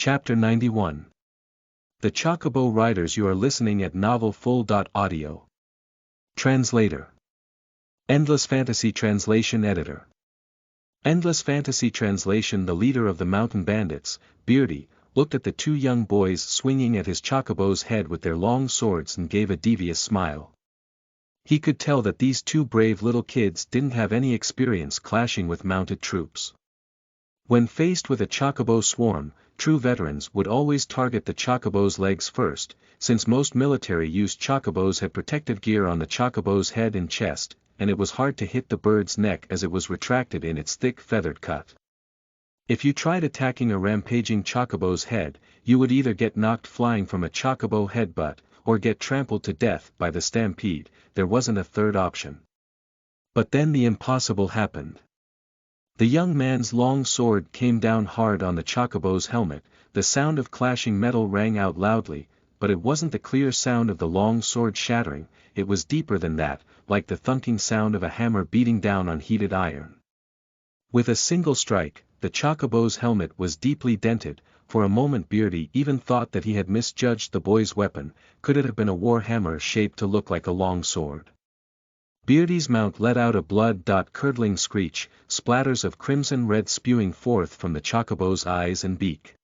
Chapter 91. The Chocobo Riders. You are listening at NovelFull.audio. Translator. Endless Fantasy Translation Editor. Endless Fantasy Translation. The leader of the mountain bandits, Beardy, looked at the two young boys swinging at his chocobo's head with their long swords and gave a devious smile. He could tell that these two brave little kids didn't have any experience clashing with mounted troops. When faced with a chocobo swarm, true veterans would always target the chocobo's legs first, since most military-used chocobos had protective gear on the chocobo's head and chest, and it was hard to hit the bird's neck as it was retracted in its thick feathered cut. If you tried attacking a rampaging chocobo's head, you would either get knocked flying from a chocobo headbutt, or get trampled to death by the stampede. There wasn't a third option. But then the impossible happened. The young man's long sword came down hard on the chocobo's helmet. The sound of clashing metal rang out loudly, but it wasn't the clear sound of the long sword shattering, it was deeper than that, like the thunking sound of a hammer beating down on heated iron. With a single strike, the chocobo's helmet was deeply dented. For a moment Beardy even thought that he had misjudged the boy's weapon. Could it have been a war hammer shaped to look like a long sword? Beardy's mount let out a blood-curdling screech, splatters of crimson red spewing forth from the chocobo's eyes and beak.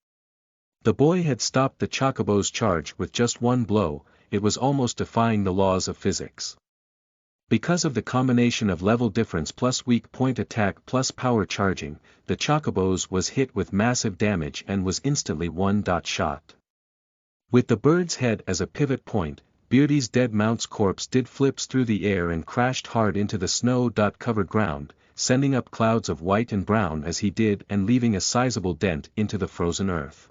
The boy had stopped the chocobo's charge with just one blow. It was almost defying the laws of physics. Because of the combination of level difference plus weak point attack plus power charging, the chocobo's was hit with massive damage and was instantly one-shot. With the bird's head as a pivot point, Beardy's dead mount's corpse did flips through the air and crashed hard into the snow-covered ground, sending up clouds of white and brown as he did and leaving a sizable dent into the frozen earth.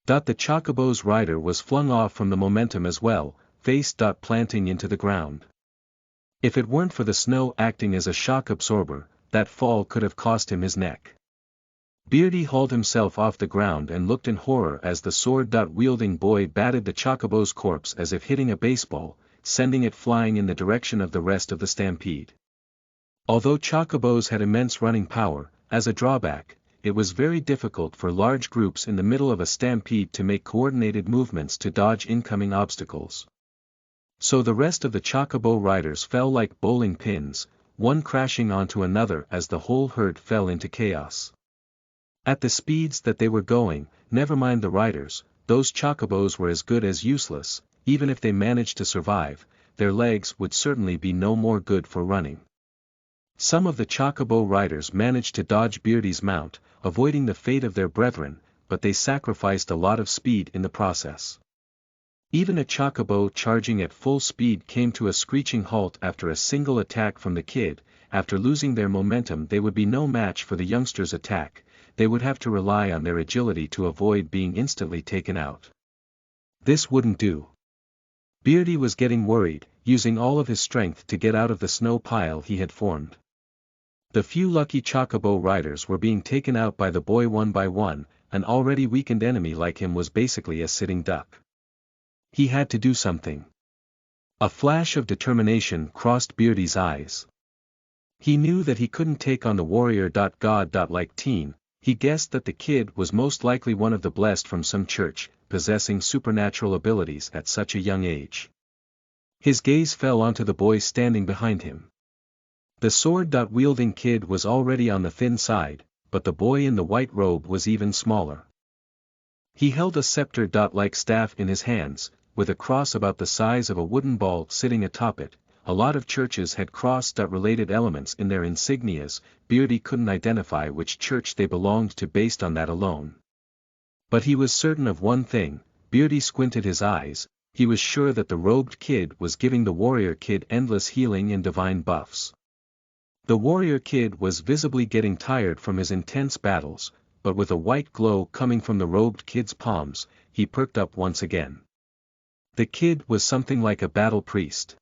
The chocobo's rider was flung off from the momentum as well, face planting into the ground. If it weren't for the snow acting as a shock absorber, that fall could have cost him his neck. Beardy hauled himself off the ground and looked in horror as the sword-wielding boy batted the chocobo's corpse as if hitting a baseball, sending it flying in the direction of the rest of the stampede. Although chocobos had immense running power, as a drawback, it was very difficult for large groups in the middle of a stampede to make coordinated movements to dodge incoming obstacles. So the rest of the chocobo riders fell like bowling pins, one crashing onto another as the whole herd fell into chaos. At the speeds that they were going, never mind the riders, those chocobos were as good as useless. Even if they managed to survive, their legs would certainly be no more good for running. Some of the chocobo riders managed to dodge Beardy's mount, avoiding the fate of their brethren, but they sacrificed a lot of speed in the process. Even a chocobo charging at full speed came to a screeching halt after a single attack from the kid. After losing their momentum they would be no match for the youngster's attack. They would have to rely on their agility to avoid being instantly taken out. This wouldn't do. Beardy was getting worried, using all of his strength to get out of the snow pile he had formed. The few lucky chocobo riders were being taken out by the boy one by one. An already weakened enemy like him was basically a sitting duck. He had to do something. A flash of determination crossed Beardy's eyes. He knew that he couldn't take on the warrior-god-like teen. He guessed that the kid was most likely one of the blessed from some church, possessing supernatural abilities at such a young age. His gaze fell onto the boy standing behind him. The sword-wielding kid was already on the thin side, but the boy in the white robe was even smaller. He held a scepter-like staff in his hands, with a cross about the size of a wooden ball sitting atop it. A lot of churches had cross-related elements in their insignias. Beardy couldn't identify which church they belonged to based on that alone. But he was certain of one thing. Beardy squinted his eyes. He was sure that the robed kid was giving the warrior kid endless healing and divine buffs. The warrior kid was visibly getting tired from his intense battles, but with a white glow coming from the robed kid's palms, he perked up once again. The kid was something like a battle priest.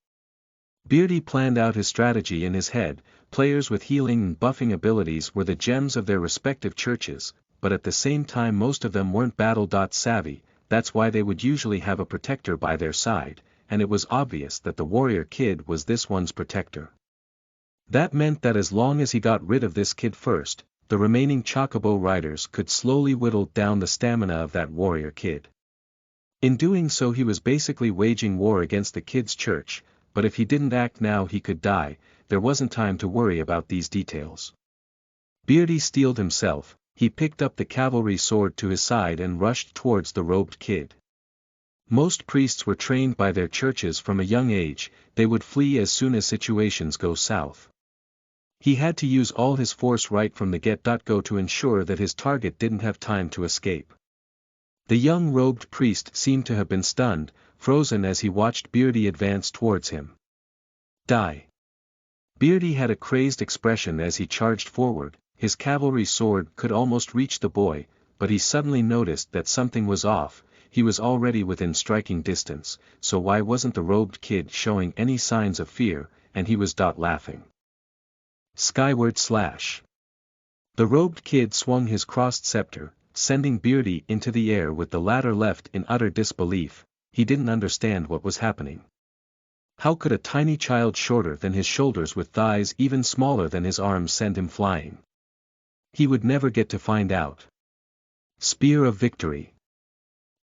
Beardy planned out his strategy in his head. Players with healing and buffing abilities were the gems of their respective churches, but at the same time most of them weren't battle-savvy. That's why they would usually have a protector by their side, and it was obvious that the warrior kid was this one's protector. That meant that as long as he got rid of this kid first, the remaining Chocobo riders could slowly whittle down the stamina of that warrior kid. In doing so he was basically waging war against the kid's church, but if he didn't act now he could die. There wasn't time to worry about these details. Beardy steeled himself, he picked up the cavalry sword to his side and rushed towards the robed kid. Most priests were trained by their churches from a young age, they would flee as soon as situations go south. He had to use all his force right from the get-go to ensure that his target didn't have time to escape. The young robed priest seemed to have been stunned, frozen as he watched Beardy advance towards him. Die. Beardy had a crazed expression as he charged forward, his cavalry sword could almost reach the boy, but he suddenly noticed that something was off. He was already within striking distance, so why wasn't the robed kid showing any signs of fear, and he was laughing. Skyward slash. The robed kid swung his crossed scepter, sending Beardy into the air with the latter left in utter disbelief. He didn't understand what was happening. How could a tiny child shorter than his shoulders with thighs even smaller than his arms send him flying? He would never get to find out. Spear of victory.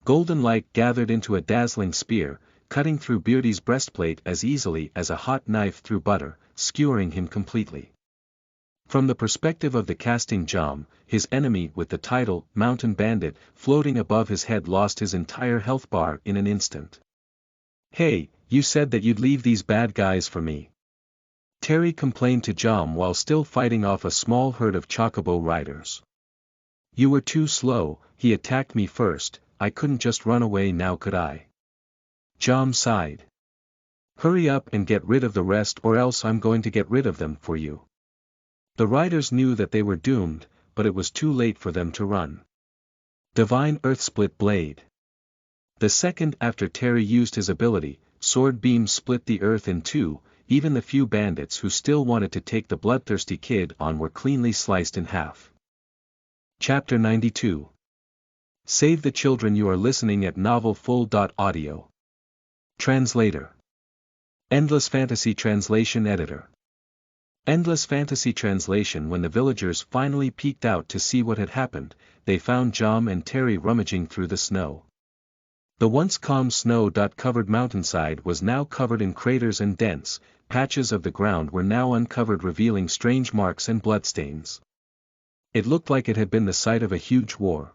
Golden light gathered into a dazzling spear, cutting through Beardy's breastplate as easily as a hot knife through butter, skewering him completely. From the perspective of the casting Jom, his enemy with the title, Mountain Bandit, floating above his head lost his entire health bar in an instant. Hey, you said that you'd leave these bad guys for me. Terry complained to Jom while still fighting off a small herd of Chocobo riders. You were too slow, he attacked me first, I couldn't just run away now could I? Jom sighed. Hurry up and get rid of the rest or else I'm going to get rid of them for you. The riders knew that they were doomed, but it was too late for them to run. Divine Earthsplit Blade. The second after Terry used his ability, Sword Beam split the earth in two. Even the few bandits who still wanted to take the bloodthirsty kid on were cleanly sliced in half. Chapter 92. Save the children. You are listening at novelfull.audio. Translator. Endless Fantasy Translation Editor. Endless Fantasy Translation. When the villagers finally peeked out to see what had happened, they found Jom and Terry rummaging through the snow. The once calm snow-covered mountainside was now covered in craters and dents, patches of the ground were now uncovered revealing strange marks and bloodstains. It looked like it had been the site of a huge war.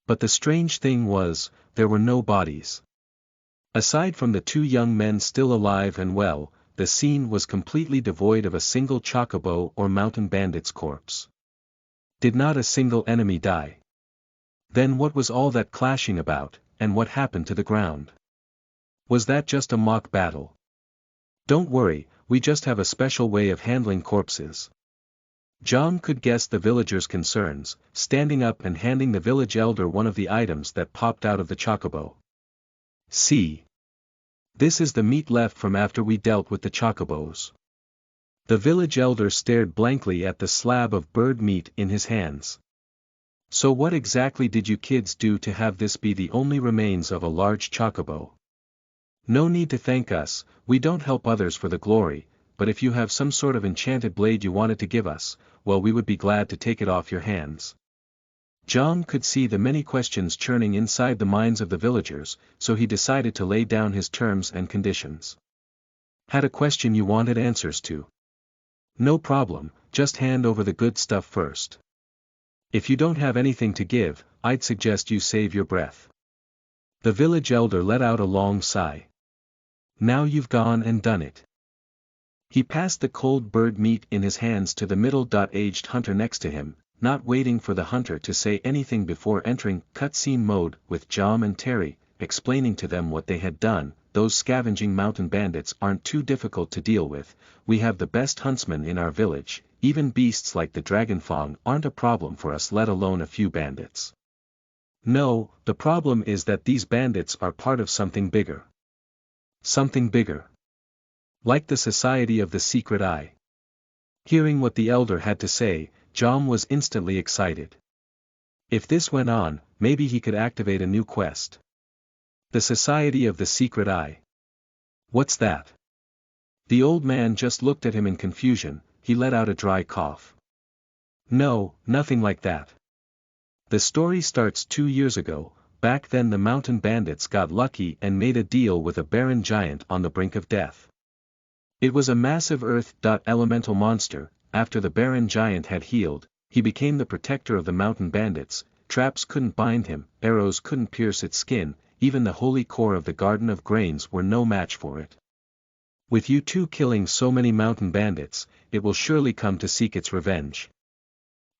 But the strange thing was, there were no bodies. Aside from the two young men still alive and well, the scene was completely devoid of a single Chocobo or mountain bandit's corpse. Did not a single enemy die? Then what was all that clashing about, and what happened to the ground? Was that just a mock battle? Don't worry, we just have a special way of handling corpses. Jom could guess the villagers' concerns, standing up and handing the village elder one of the items that popped out of the Chocobo. See. This is the meat left from after we dealt with the Chocobos. The village elder stared blankly at the slab of bird meat in his hands. So what exactly did you kids do to have this be the only remains of a large Chocobo? No need to thank us, we don't help others for the glory, but if you have some sort of enchanted blade you wanted to give us, well we would be glad to take it off your hands. Jom could see the many questions churning inside the minds of the villagers, so he decided to lay down his terms and conditions. Had a question you wanted answers to? No problem, just hand over the good stuff first. If you don't have anything to give, I'd suggest you save your breath. The village elder let out a long sigh. Now you've gone and done it. He passed the cold bird meat in his hands to the middle-aged hunter next to him, not waiting for the hunter to say anything before entering cutscene mode with Jom and Terry, explaining to them what they had done. Those scavenging mountain bandits aren't too difficult to deal with, we have the best huntsmen in our village, even beasts like the Dragonfang aren't a problem for us let alone a few bandits. No, the problem is that these bandits are part of something bigger. Something bigger. Like the Society of the Secret Eye. Hearing what the elder had to say, Jom was instantly excited. If this went on, maybe he could activate a new quest. The Society of the Secret Eye. What's that? The old man just looked at him in confusion, he let out a dry cough. No, nothing like that. The story starts 2 years ago. Back then the mountain bandits got lucky and made a deal with a barren giant on the brink of death. It was a massive earth-elemental monster. After the barren giant had healed, he became the protector of the mountain bandits. Traps couldn't bind him, arrows couldn't pierce its skin, even the holy core of the Garden of Grains were no match for it. With you two killing so many mountain bandits, it will surely come to seek its revenge.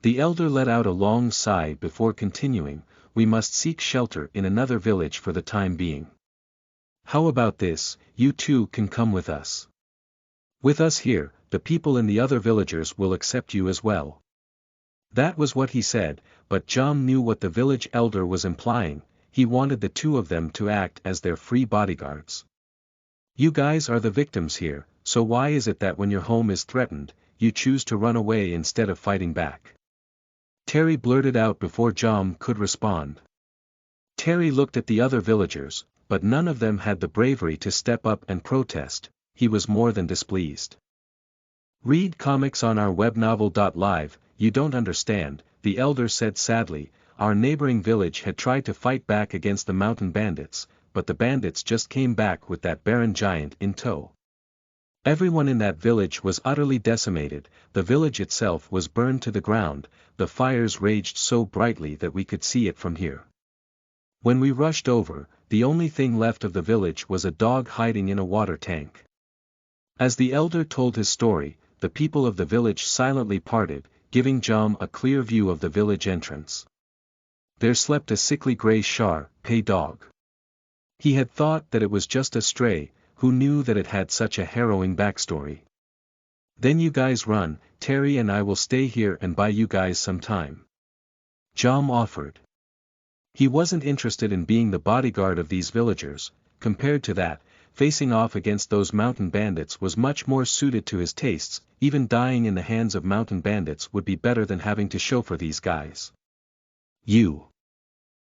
The elder let out a long sigh before continuing, we must seek shelter in another village for the time being. How about this, you two can come with us. With us here, the people in the other villagers will accept you as well. That was what he said, but Jom knew what the village elder was implying. He wanted the two of them to act as their free bodyguards. You guys are the victims here, so why is it that when your home is threatened, you choose to run away instead of fighting back? Terry blurted out before Jom could respond. Terry looked at the other villagers, but none of them had the bravery to step up and protest. He was more than displeased. Read comics on our webnovel.live. You don't understand, the elder said sadly. Our neighboring village had tried to fight back against the mountain bandits, but the bandits just came back with that barren giant in tow. Everyone in that village was utterly decimated, the village itself was burned to the ground, the fires raged so brightly that we could see it from here. When we rushed over, the only thing left of the village was a dog hiding in a water tank. As the elder told his story, the people of the village silently parted, giving Jom a clear view of the village entrance. There slept a sickly grey Shar-Pei dog. He had thought that it was just a stray, who knew that it had such a harrowing backstory. Then you guys run, Terry and I will stay here and buy you guys some time. Jom offered. He wasn't interested in being the bodyguard of these villagers. Compared to that, facing off against those mountain bandits was much more suited to his tastes. Even dying in the hands of mountain bandits would be better than having to chauffeur these guys. You.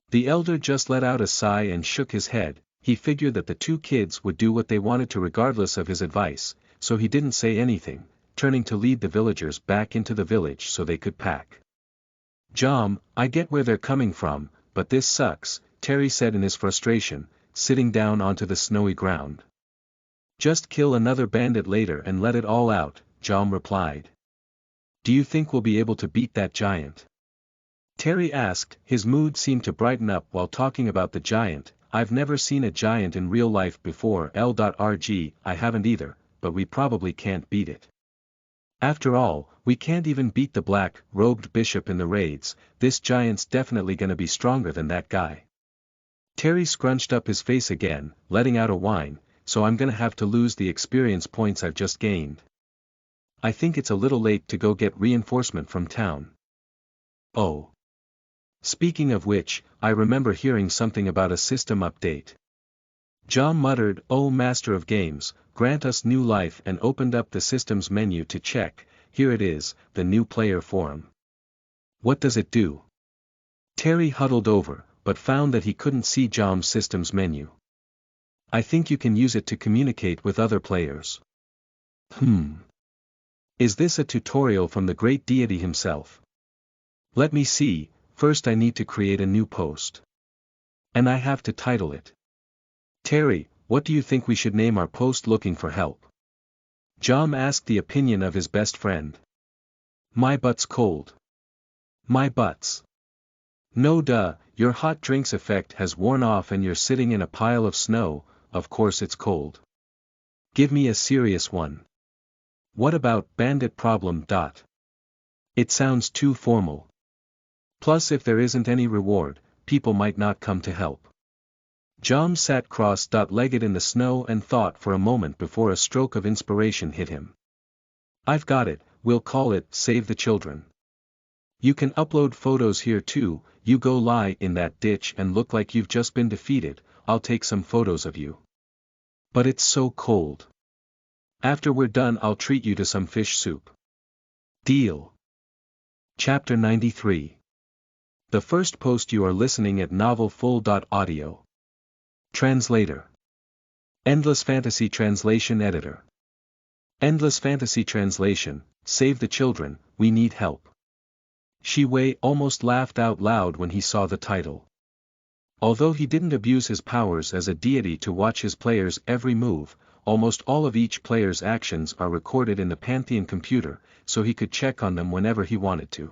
The elder just let out a sigh and shook his head. He figured that the two kids would do what they wanted to regardless of his advice, so he didn't say anything, turning to lead the villagers back into the village so they could pack. Jom, I get where they're coming from, but this sucks, Terry said in his frustration, sitting down onto the snowy ground. Just kill another bandit later and let it all out, Jom replied. Do you think we'll be able to beat that giant? Terry asked. His mood seemed to brighten up while talking about the giant. I've never seen a giant in real life before. L.RG, I haven't either, but we probably can't beat it. After all, we can't even beat the black-robed bishop in the raids. This giant's definitely gonna be stronger than that guy. Terry scrunched up his face again, letting out a whine, so I'm gonna have to lose the experience points I've just gained. I think it's a little late to go get reinforcement from town. Oh. Speaking of which, I remember hearing something about a system update. Jom muttered, "Oh Master of Games, grant us new life," and opened up the system's menu to check. Here it is, the new player forum. What does it do? Terry huddled over, but found that he couldn't see Jom's system's menu. I think you can use it to communicate with other players. Is this a tutorial from the great deity himself? Let me see. First I need to create a new post. And I have to title it. Terry, what do you think we should name our post? Looking for help? Jom asked the opinion of his best friend. My butt's cold. My butt's. No duh, your hot drinks effect has worn off and you're sitting in a pile of snow, of course it's cold. Give me a serious one. What about bandit problem? It sounds too formal. Plus if there isn't any reward, people might not come to help. Jom sat cross-legged in the snow and thought for a moment before a stroke of inspiration hit him. I've got it, we'll call it Save the Children. You can upload photos here too. You go lie in that ditch and look like you've just been defeated. I'll take some photos of you. But it's so cold. After we're done I'll treat you to some fish soup. Deal. Chapter 93. The first post. You are listening at novelfull.audio. Translator. Endless Fantasy Translation Editor. Endless Fantasy Translation, Save the Children, we need help. Shi Wei almost laughed out loud when he saw the title. Although he didn't abuse his powers as a deity to watch his players' every move, almost all of each player's actions are recorded in the Pantheon computer, so he could check on them whenever he wanted to.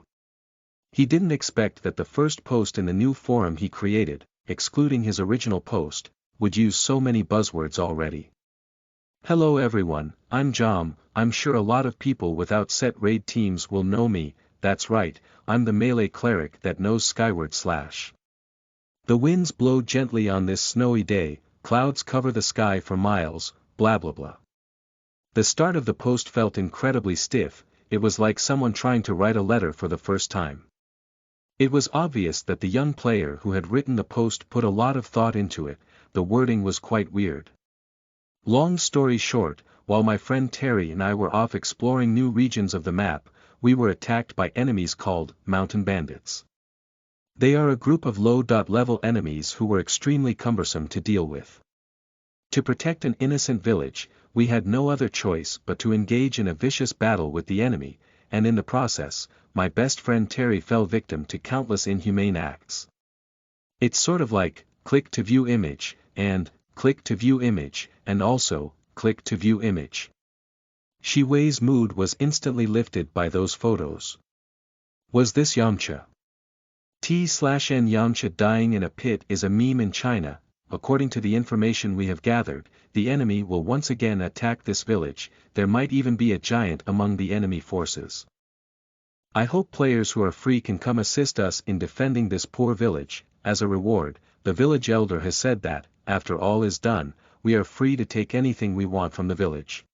He didn't expect that the first post in the new forum he created, excluding his original post, would use so many buzzwords already. Hello everyone, I'm Jom. I'm sure a lot of people without set raid teams will know me. That's right, I'm the melee cleric that knows Skyward Slash. The winds blow gently on this snowy day, clouds cover the sky for miles, blah blah blah. The start of the post felt incredibly stiff. It was like someone trying to write a letter for the first time. It was obvious that the young player who had written the post put a lot of thought into it. The wording was quite weird. Long story short, while my friend Terry and I were off exploring new regions of the map, we were attacked by enemies called Mountain Bandits. They are a group of low-level enemies who were extremely cumbersome to deal with. To protect an innocent village, we had no other choice but to engage in a vicious battle with the enemy, and in the process, my best friend Terry fell victim to countless inhumane acts. It's sort of like, click to view image, and, click to view image, and also, click to view image. Shi Wei's mood was instantly lifted by those photos. Was this Yamcha? T/N Yamcha dying in a pit is a meme in China. According to the information we have gathered, the enemy will once again attack this village. There might even be a giant among the enemy forces. I hope players who are free can come assist us in defending this poor village. As a reward, the village elder has said that, after all is done, we are free to take anything we want from the village.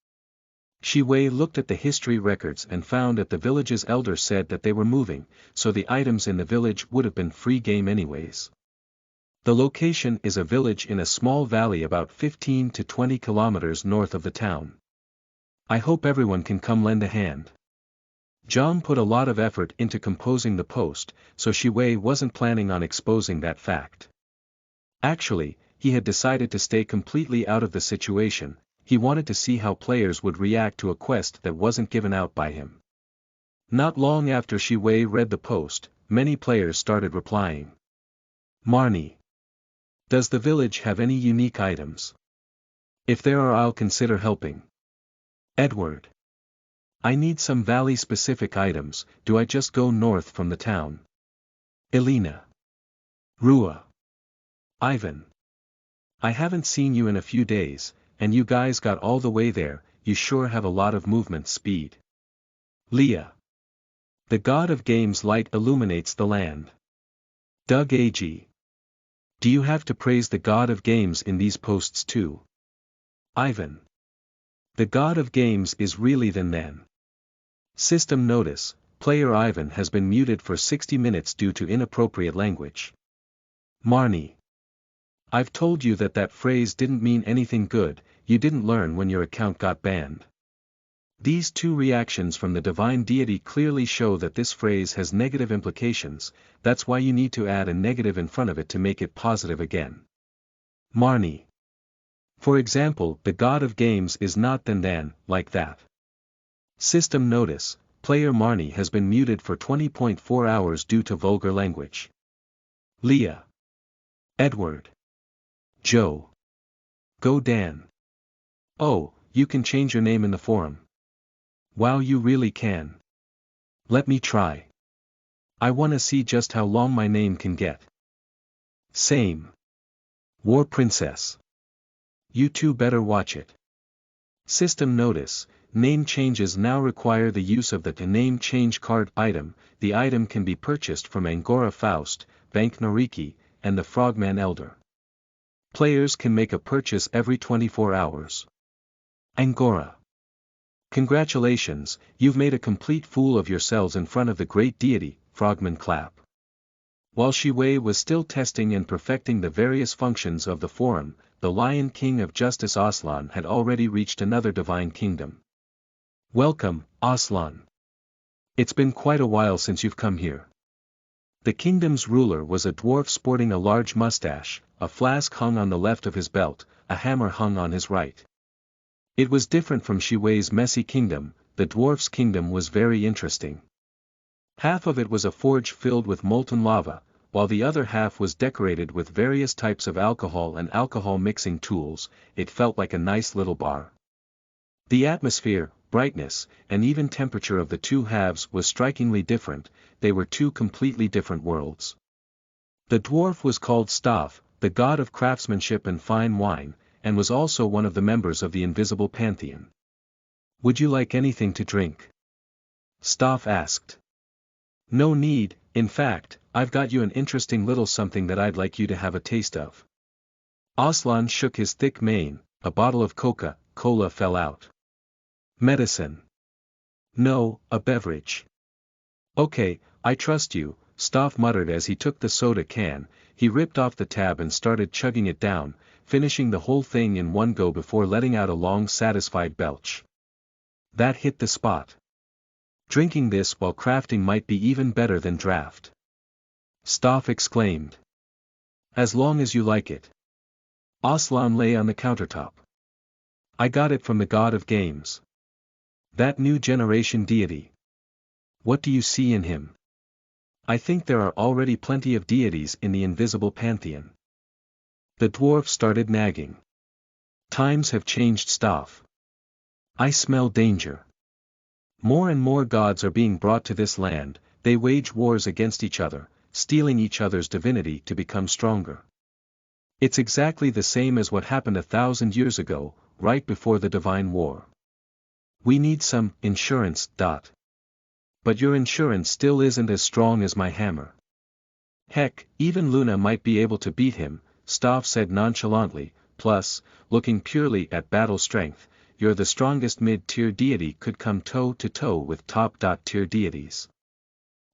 Shi Wei looked at the history records and found that the village's elder said that they were moving, so the items in the village would have been free game anyways. The location is a village in a small valley about 15 to 20 kilometers north of the town. I hope everyone can come lend a hand. John put a lot of effort into composing the post, so Shi Wei wasn't planning on exposing that fact. Actually, he had decided to stay completely out of the situation. He wanted to see how players would react to a quest that wasn't given out by him. Not long after Shi Wei read the post, many players started replying. Marnie. Does the village have any unique items? If there are, I'll consider helping. Edward. I need some valley-specific items. Do I just go north from the town? Elena. Rua. Ivan. I haven't seen you in a few days, and you guys got all the way there. You sure have a lot of movement speed. Leah. The god of games light illuminates the land. Doug AG. Do you have to praise the god of games in these posts too? Ivan. The god of games is really then. System notice, player Ivan has been muted for 60 minutes due to inappropriate language. Marnie. I've told you that phrase didn't mean anything good. You didn't learn when your account got banned. These two reactions from the divine deity clearly show that this phrase has negative implications. That's why you need to add a negative in front of it to make it positive again. Marnie. For example, the god of games is not then, like that. System notice, player Marnie has been muted for 20.4 hours due to vulgar language. Leah. Edward. Joe. Go Dan. Oh, you can change your name in the forum. Wow, you really can. Let me try. I wanna see just how long my name can get. Same. War Princess. You two better watch it. System notice, name changes now require the use of the name change card item. The item can be purchased from Angora Faust, Bank Noriki, and the Frogman Elder. Players can make a purchase every 24 hours. Angora. Congratulations, you've made a complete fool of yourselves in front of the great deity. Frogman clap. While Shi Wei was still testing and perfecting the various functions of the forum, the Lion King of Justice Aslan had already reached another divine kingdom. Welcome, Aslan. It's been quite a while since you've come here. The kingdom's ruler was a dwarf sporting a large mustache, a flask hung on the left of his belt, a hammer hung on his right. It was different from Shi Wei's messy kingdom. The dwarf's kingdom was very interesting. Half of it was a forge filled with molten lava, while the other half was decorated with various types of alcohol and alcohol mixing tools. It felt like a nice little bar. The atmosphere, brightness, and even temperature of the two halves was strikingly different. They were two completely different worlds. The dwarf was called Staff, the god of craftsmanship and fine wine, and was also one of the members of the invisible pantheon. "Would you like anything to drink?" Staff asked. "No need, in fact, I've got you an interesting little something that I'd like you to have a taste of." Aslan shook his thick mane. A bottle of Coca-Cola fell out. "Medicine." "No, a beverage." "Okay, I trust you," Staff muttered as he took the soda can. He ripped off the tab and started chugging it down, finishing the whole thing in one go before letting out a long satisfied belch. That hit the spot. Drinking this while crafting might be even better than draft. Staff exclaimed. "As long as you like it." Aslan lay on the countertop. "I got it from the god of games. That new generation deity. What do you see in him?" "I think there are already plenty of deities in the invisible pantheon." The dwarf started nagging. "Times have changed, Staff. I smell danger. More and more gods are being brought to this land. They wage wars against each other, stealing each other's divinity to become stronger. It's exactly the same as what happened 1,000 years ago, right before the Divine War. We need some insurance. But your insurance still isn't as strong as my hammer." "Heck, even Luna might be able to beat him," Staff said nonchalantly. "Plus, looking purely at battle strength, you're the strongest mid-tier deity could come toe-to-toe with top-tier deities.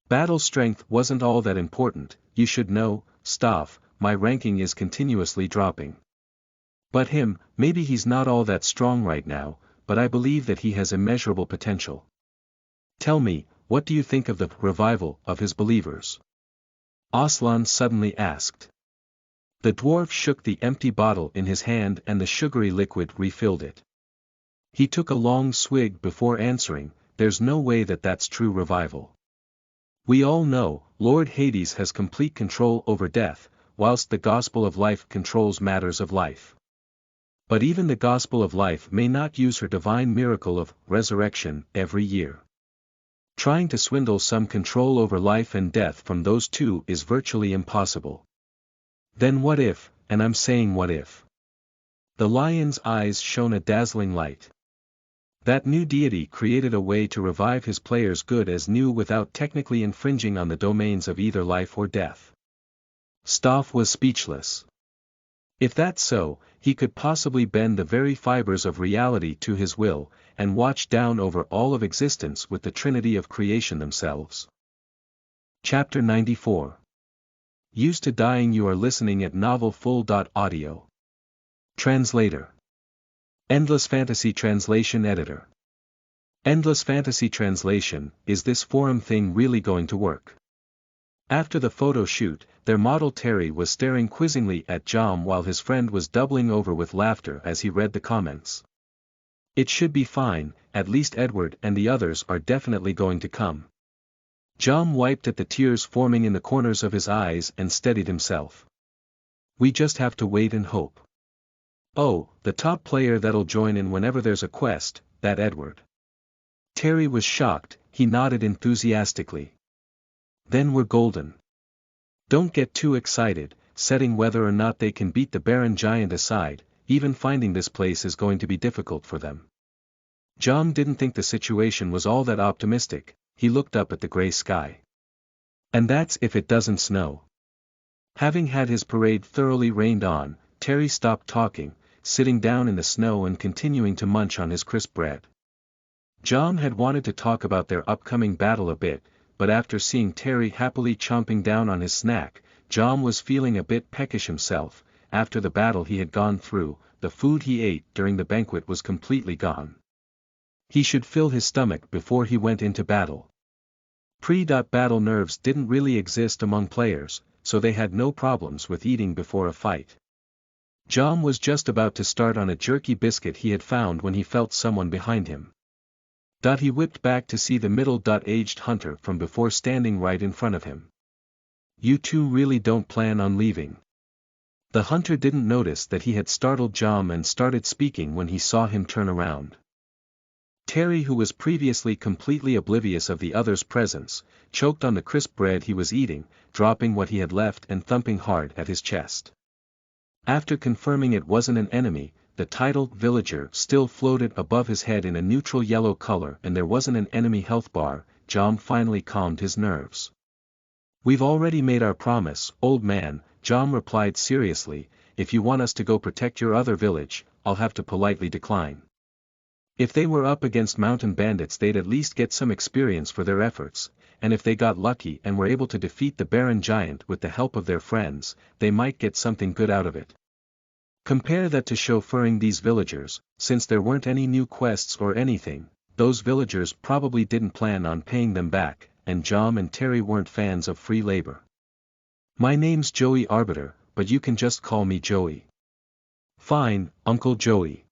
Battle strength wasn't all that important, you should know, Staff, my ranking is continuously dropping. But him, maybe he's not all that strong right now, but I believe that he has immeasurable potential. Tell me, what do you think of the revival of his believers?" Aslan suddenly asked. The dwarf shook the empty bottle in his hand and the sugary liquid refilled it. He took a long swig before answering, "There's no way that that's true revival. We all know, Lord Hades has complete control over death, whilst the Gospel of Life controls matters of life. But even the Gospel of Life may not use her divine miracle of resurrection every year. Trying to swindle some control over life and death from those two is virtually impossible. Then what if, and I'm saying what if?" The lion's eyes shone a dazzling light. "That new deity created a way to revive his players good as new without technically infringing on the domains of either life or death." Staff was speechless. If that's so, he could possibly bend the very fibers of reality to his will, and watch down over all of existence with the Trinity of creation themselves. Chapter 94. Used to dying. You are listening at novelfull.audio. Translator. Endless Fantasy Translation Editor. Endless Fantasy Translation, is this forum thing really going to work? After the photo shoot, their model Terry was staring quizzingly at Jom while his friend was doubling over with laughter as he read the comments. "It should be fine, at least Edward and the others are definitely going to come." Jom wiped at the tears forming in the corners of his eyes and steadied himself. "We just have to wait and hope." "Oh, the top player that'll join in whenever there's a quest, that Edward." Terry was shocked. He nodded enthusiastically. "Then we're golden." "Don't get too excited," setting whether or not they can beat the Baron Giant aside, even finding this place is going to be difficult for them. Jom didn't think the situation was all that optimistic. He looked up at the gray sky. "And that's if it doesn't snow." Having had his parade thoroughly rained on, Terry stopped talking, sitting down in the snow and continuing to munch on his crisp bread. Jom had wanted to talk about their upcoming battle a bit, but after seeing Terry happily chomping down on his snack, Jom was feeling a bit peckish himself. After the battle he had gone through, the food he ate during the banquet was completely gone. He should fill his stomach before he went into battle. Pre-battle nerves didn't really exist among players, so they had no problems with eating before a fight. Jom was just about to start on a jerky biscuit he had found when he felt someone behind him. He whipped back to see the middle-aged hunter from before standing right in front of him. You two really don't plan on leaving? The hunter didn't notice that he had startled Jom and started speaking when he saw him turn around. Terry, who was previously completely oblivious of the other's presence, choked on the crisp bread he was eating, dropping what he had left and thumping hard at his chest. After confirming it wasn't an enemy, the title villager still floated above his head in a neutral yellow color and there wasn't an enemy health bar, Jom finally calmed his nerves. We've already made our promise, old man, Jom replied seriously. If you want us to go protect your other village, I'll have to politely decline. If they were up against mountain bandits they'd at least get some experience for their efforts, and if they got lucky and were able to defeat the Baron Giant with the help of their friends, they might get something good out of it. Compare that to chauffeuring these villagers. Since there weren't any new quests or anything, those villagers probably didn't plan on paying them back, and Jom and Terry weren't fans of free labor. My name's Joey Arbiter, but you can just call me Joey. Fine, Uncle Joey.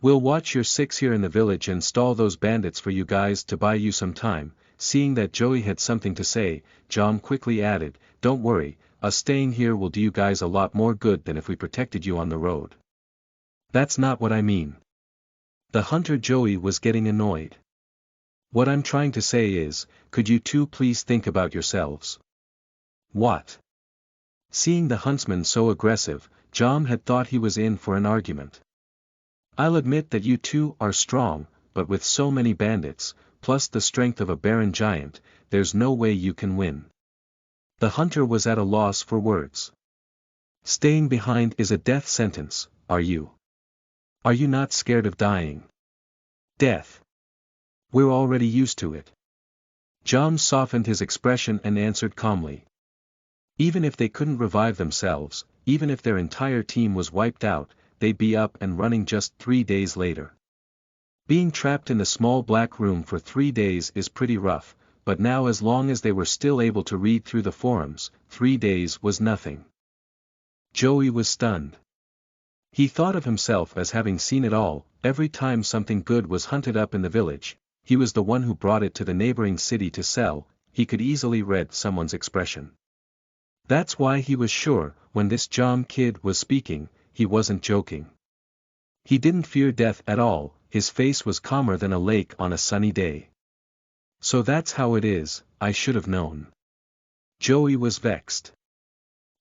We'll watch your six here in the village and stall those bandits for you guys to buy you some time. Seeing that Joey had something to say, Jom quickly added, don't worry, us staying here will do you guys a lot more good than if we protected you on the road. That's not what I mean. The hunter Joey was getting annoyed. What I'm trying to say is, could you two please think about yourselves? What? Seeing the huntsman so aggressive, Jom had thought he was in for an argument. I'll admit that you two are strong, but with so many bandits, plus the strength of a Baron Giant, there's no way you can win. The hunter was at a loss for words. Staying behind is a death sentence, are you? Are you not scared of dying? Death. We're already used to it. Jom softened his expression and answered calmly. Even if they couldn't revive themselves, even if their entire team was wiped out, they'd be up and running just 3 days later. Being trapped in the small black room for 3 days is pretty rough, but now as long as they were still able to read through the forums, 3 days was nothing. Joey was stunned. He thought of himself as having seen it all. Every time something good was hunted up in the village, he was the one who brought it to the neighboring city to sell. He could easily read someone's expression. That's why he was sure, when this Jom kid was speaking, he wasn't joking. He didn't fear death at all, his face was calmer than a lake on a sunny day. So that's how it is, I should have known. Joey was vexed.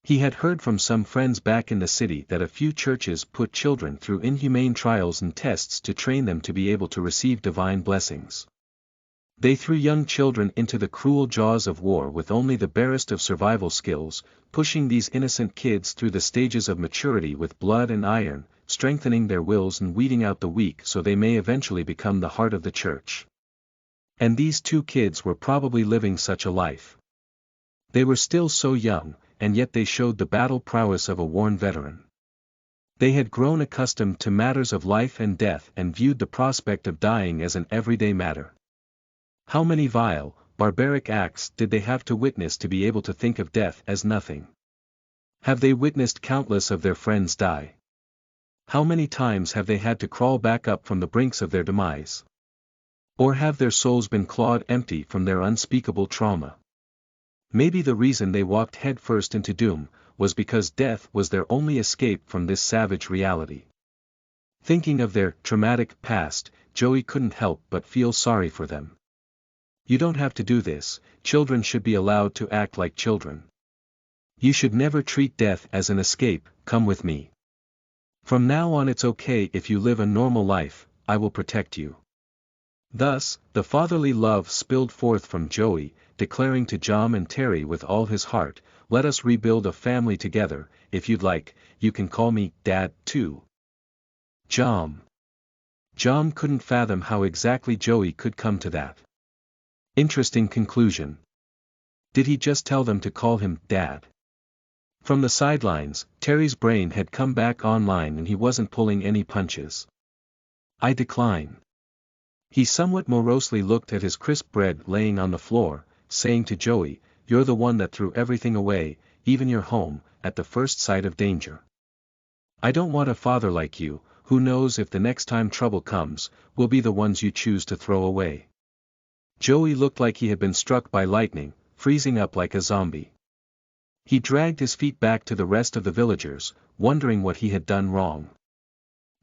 He had heard from some friends back in the city that a few churches put children through inhumane trials and tests to train them to be able to receive divine blessings. They threw young children into the cruel jaws of war with only the barest of survival skills, pushing these innocent kids through the stages of maturity with blood and iron, strengthening their wills and weeding out the weak so they may eventually become the heart of the church. And these two kids were probably living such a life. They were still so young, and yet they showed the battle prowess of a worn veteran. They had grown accustomed to matters of life and death and viewed the prospect of dying as an everyday matter. How many vile, barbaric acts did they have to witness to be able to think of death as nothing? Have they witnessed countless of their friends die? How many times have they had to crawl back up from the brinks of their demise? Or have their souls been clawed empty from their unspeakable trauma? Maybe the reason they walked headfirst into doom was because death was their only escape from this savage reality. Thinking of their traumatic past, Joey couldn't help but feel sorry for them. You don't have to do this, children should be allowed to act like children. You should never treat death as an escape, come with me. From now on it's okay if you live a normal life, I will protect you. Thus, the fatherly love spilled forth from Joey, declaring to Jom and Terry with all his heart, let us rebuild a family together. If you'd like, you can call me Dad, too. Jom couldn't fathom how exactly Joey could come to that. Interesting conclusion. Did he just tell them to call him Dad? From the sidelines, Terry's brain had come back online and he wasn't pulling any punches. I decline. He somewhat morosely looked at his crisp bread laying on the floor, saying to Joey, you're the one that threw everything away, even your home, at the first sight of danger. I don't want a father like you, who knows if the next time trouble comes, we'll be the ones you choose to throw away. Joey looked like he had been struck by lightning, freezing up like a zombie. He dragged his feet back to the rest of the villagers, wondering what he had done wrong.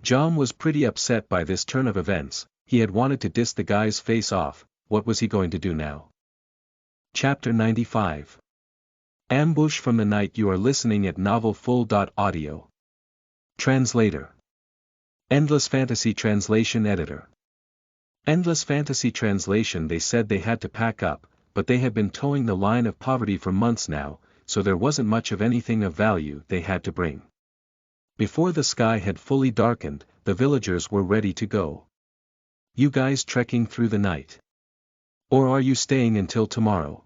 John was pretty upset by this turn of events. He had wanted to diss the guy's face off. What was he going to do now? Chapter 95. Ambush from the Night. You are listening at novelfull.audio. Translator. Endless Fantasy Translation Editor. Endless Fantasy Translation. They said they had to pack up, but they had been towing the line of poverty for months now, so there wasn't much of anything of value they had to bring. Before the sky had fully darkened, the villagers were ready to go. You guys trekking through the night? Or are you staying until tomorrow?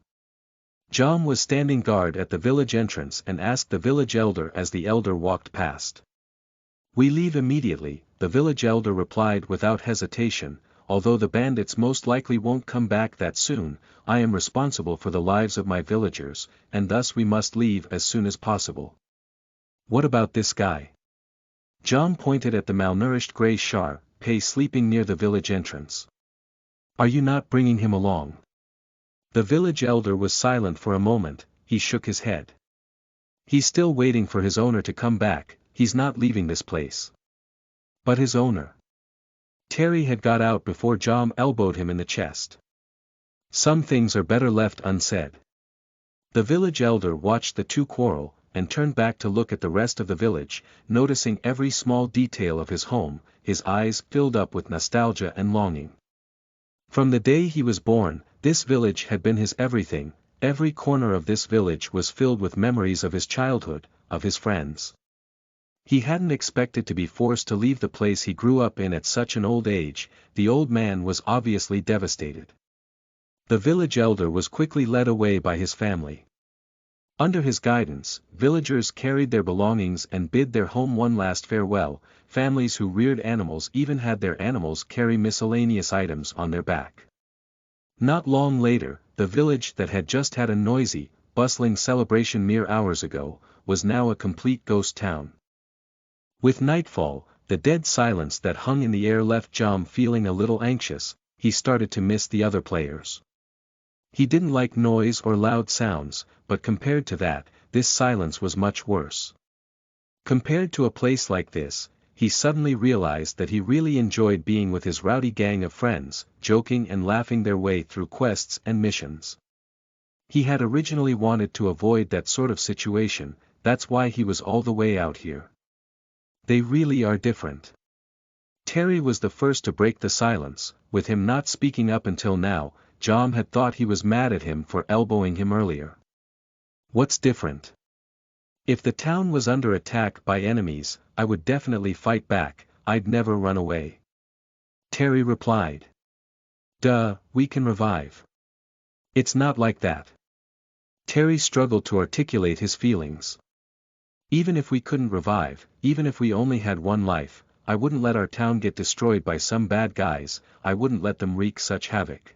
John was standing guard at the village entrance and asked the village elder as the elder walked past. We leave immediately, the village elder replied without hesitation. Although the bandits most likely won't come back that soon, I am responsible for the lives of my villagers, and thus we must leave as soon as possible. What about this guy? John pointed at the malnourished grey Shar-Pei sleeping near the village entrance. Are you not bringing him along? The village elder was silent for a moment. He shook his head. He's still waiting for his owner to come back. He's not leaving this place. But his owner? Terry had got out before John elbowed him in the chest. Some things are better left unsaid. The village elder watched the two quarrel, and turned back to look at the rest of the village, noticing every small detail of his home. His eyes filled up with nostalgia and longing. From the day he was born, this village had been his everything. Every corner of this village was filled with memories of his childhood, of his friends. He hadn't expected to be forced to leave the place he grew up in at such an old age. The old man was obviously devastated. The village elder was quickly led away by his family. Under his guidance, villagers carried their belongings and bid their home one last farewell. Families who reared animals even had their animals carry miscellaneous items on their back. Not long later, the village that had just had a noisy, bustling celebration mere hours ago, was now a complete ghost town. With nightfall, the dead silence that hung in the air left John feeling a little anxious. He started to miss the other players. He didn't like noise or loud sounds, but compared to that, this silence was much worse. Compared to a place like this, he suddenly realized that he really enjoyed being with his rowdy gang of friends, joking and laughing their way through quests and missions. He had originally wanted to avoid that sort of situation. That's why he was all the way out here. They really are different. Terry was the first to break the silence. With him not speaking up until now, John had thought he was mad at him for elbowing him earlier. What's different? If the town was under attack by enemies, I would definitely fight back. I'd never run away. Terry replied. Duh, we can revive. It's not like that. Terry struggled to articulate his feelings. Even if we couldn't revive, even if we only had one life, I wouldn't let our town get destroyed by some bad guys. I wouldn't let them wreak such havoc.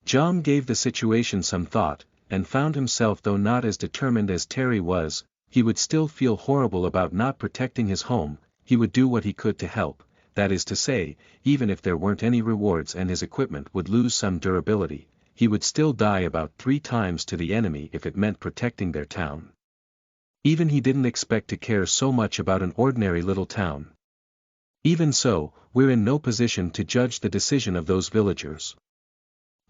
John gave the situation some thought, and found himself, though not as determined as Terry was, he would still feel horrible about not protecting his home. He would do what he could to help, that is to say, even if there weren't any rewards and his equipment would lose some durability, he would still die about 3 times to the enemy if it meant protecting their town. Even he didn't expect to care so much about an ordinary little town. Even so, we're in no position to judge the decision of those villagers.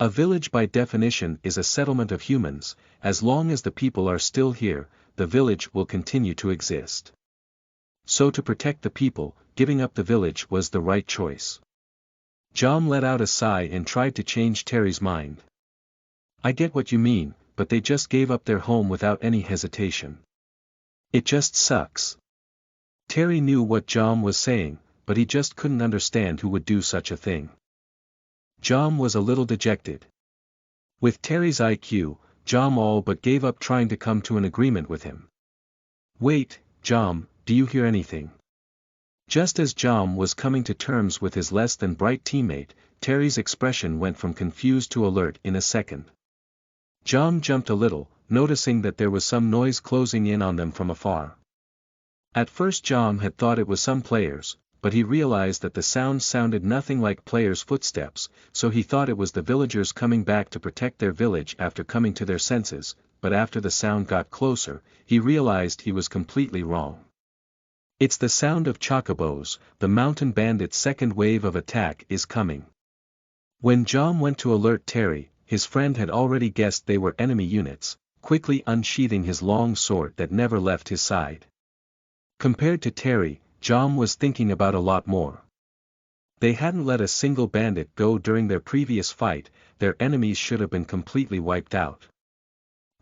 A village by definition is a settlement of humans. As long as the people are still here, the village will continue to exist. So to protect the people, giving up the village was the right choice. John let out a sigh and tried to change Terry's mind. I get what you mean, but they just gave up their home without any hesitation. It just sucks. Terry knew what John was saying, but he just couldn't understand who would do such a thing. John was a little dejected. With Terry's IQ, John all but gave up trying to come to an agreement with him. Wait, John, do you hear anything? Just as John was coming to terms with his less than bright teammate, Terry's expression went from confused to alert in a second. John jumped a little, noticing that there was some noise closing in on them from afar. At first Jom had thought it was some players, but he realized that the sound sounded nothing like players' footsteps, so he thought it was the villagers coming back to protect their village after coming to their senses, but after the sound got closer, he realized he was completely wrong. It's the sound of chocobos, the mountain bandits' second wave of attack is coming. When Jom went to alert Terry, his friend had already guessed they were enemy units, quickly unsheathing his long sword that never left his side. Compared to Terry, Jom was thinking about a lot more. They hadn't let a single bandit go during their previous fight, their enemies should have been completely wiped out.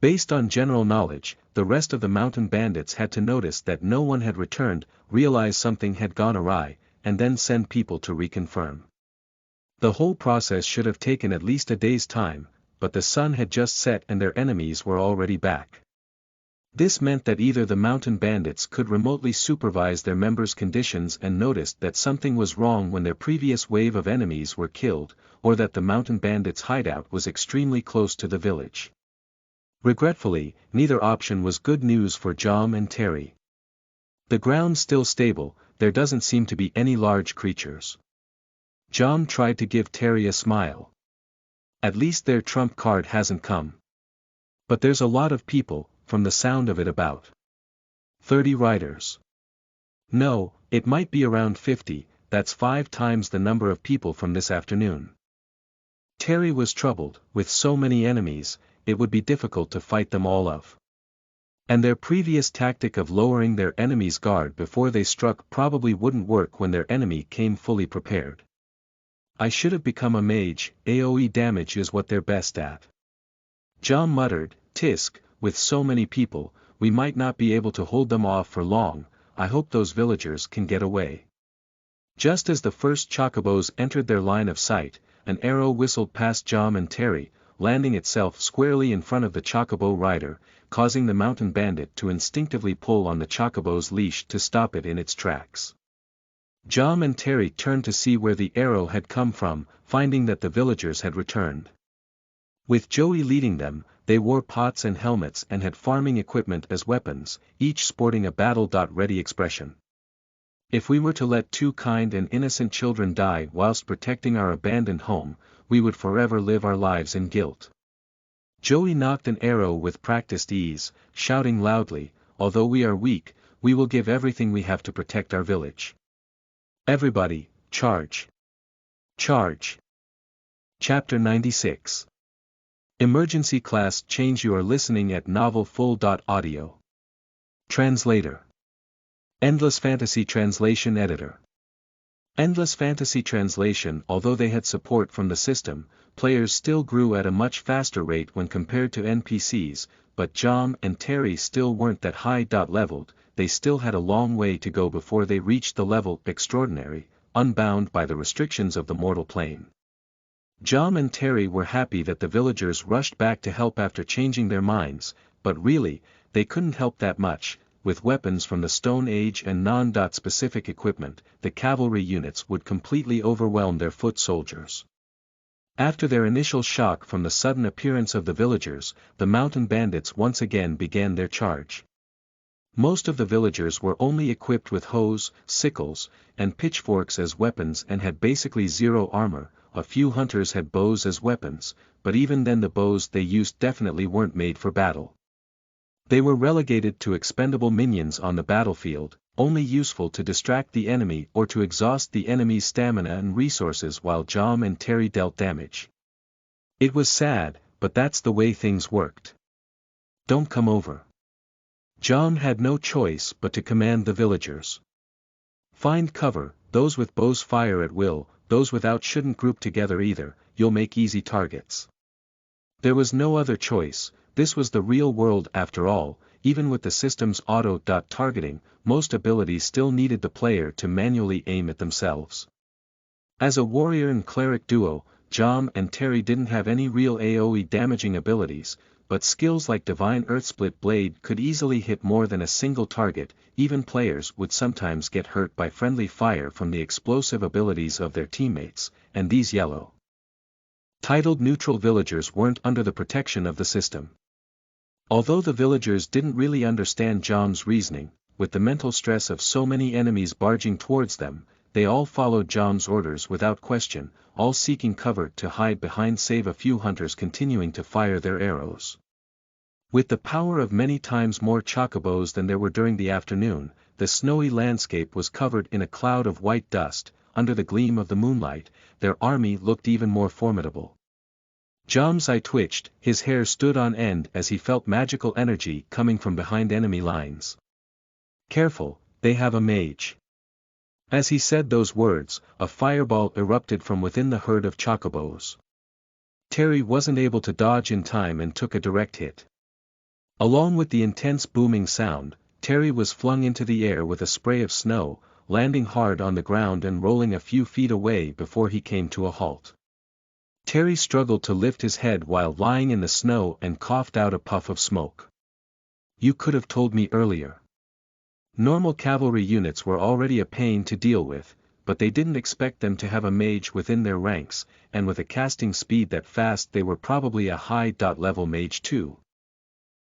Based on general knowledge, the rest of the mountain bandits had to notice that no one had returned, realize something had gone awry, and then send people to reconfirm. The whole process should have taken at least a day's time, but the sun had just set and their enemies were already back. This meant that either the mountain bandits could remotely supervise their members' conditions and noticed that something was wrong when their previous wave of enemies were killed, or that the mountain bandits' hideout was extremely close to the village. Regretfully, neither option was good news for Jom and Terry. The ground's still stable, there doesn't seem to be any large creatures. Jom tried to give Terry a smile. At least their trump card hasn't come. But there's a lot of people, from the sound of it about 30 riders. No, it might be around 50, that's 5 times the number of people from this afternoon. Terry was troubled, with so many enemies, it would be difficult to fight them all off. And their previous tactic of lowering their enemy's guard before they struck probably wouldn't work when their enemy came fully prepared. I should have become a mage, AoE damage is what they're best at. Jom muttered, Tisk, with so many people, we might not be able to hold them off for long, I hope those villagers can get away. Just as the first chocobos entered their line of sight, an arrow whistled past Jom and Terry, landing itself squarely in front of the chocobo rider, causing the mountain bandit to instinctively pull on the chocobo's leash to stop it in its tracks. Jom and Terry turned to see where the arrow had come from, finding that the villagers had returned. With Joey leading them, they wore pots and helmets and had farming equipment as weapons, each sporting a battle-ready expression. If we were to let 2 kind and innocent children die whilst protecting our abandoned home, we would forever live our lives in guilt. Joey knocked an arrow with practiced ease, shouting loudly, although we are weak, we will give everything we have to protect our village. Everybody, charge! Charge! Chapter 96. Emergency Class Change. You are listening at novelfull.audio. Translator. Endless Fantasy Translation Editor. Endless Fantasy Translation. Although they had support from the system, players still grew at a much faster rate when compared to NPCs, but Jom and Terry still weren't that high. Leveled, they still had a long way to go before they reached the level Extraordinary, unbound by the restrictions of the mortal plane. Jom and Terry were happy that the villagers rushed back to help after changing their minds, but really, they couldn't help that much. With weapons from the Stone Age and non-specific equipment, the cavalry units would completely overwhelm their foot soldiers. After their initial shock from the sudden appearance of the villagers, the mountain bandits once again began their charge. Most of the villagers were only equipped with hoes, sickles, and pitchforks as weapons and had basically zero armor. A few hunters had bows as weapons, but even then the bows they used definitely weren't made for battle. They were relegated to expendable minions on the battlefield, only useful to distract the enemy or to exhaust the enemy's stamina and resources while Jom and Terry dealt damage. It was sad, but that's the way things worked. Don't come over. Jom had no choice but to command the villagers. Find cover, those with bows fire at will, those without shouldn't group together either, you'll make easy targets. There was no other choice. This was the real world after all. Even with the system's auto-targeting, most abilities still needed the player to manually aim at themselves. As a warrior and cleric duo, Jom and Terry didn't have any real AoE damaging abilities, but skills like Divine Earthsplit Blade could easily hit more than a single target. Even players would sometimes get hurt by friendly fire from the explosive abilities of their teammates, and these yellow titled neutral villagers weren't under the protection of the system. Although the villagers didn't really understand Jom's reasoning, with the mental stress of so many enemies barging towards them, they all followed Jom's orders without question, all seeking cover to hide behind save a few hunters continuing to fire their arrows. With the power of many times more chocobos than there were during the afternoon, the snowy landscape was covered in a cloud of white dust. Under the gleam of the moonlight, their army looked even more formidable. Jom's eye twitched, his hair stood on end as he felt magical energy coming from behind enemy lines. "Careful, they have a mage." As he said those words, a fireball erupted from within the herd of chocobos. Terry wasn't able to dodge in time and took a direct hit. Along with the intense booming sound, Terry was flung into the air with a spray of snow, landing hard on the ground and rolling a few feet away before he came to a halt. Terry struggled to lift his head while lying in the snow and coughed out a puff of smoke. "You could have told me earlier." Normal cavalry units were already a pain to deal with, but they didn't expect them to have a mage within their ranks, and with a casting speed that fast they were probably a high-level mage too.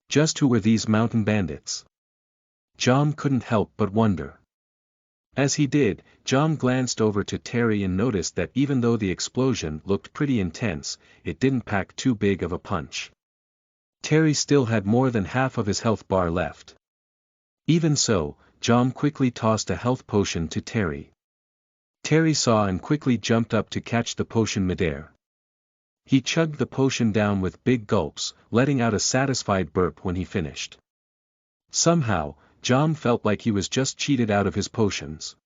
Just who were these mountain bandits? Jom couldn't help but wonder. As he did, Jom glanced over to Terry and noticed that even though the explosion looked pretty intense, it didn't pack too big of a punch. Terry still had more than half of his health bar left. Even so, Jom quickly tossed a health potion to Terry. Terry saw and quickly jumped up to catch the potion midair. He chugged the potion down with big gulps, letting out a satisfied burp when he finished. Somehow, Jom felt like he was just cheated out of his potions.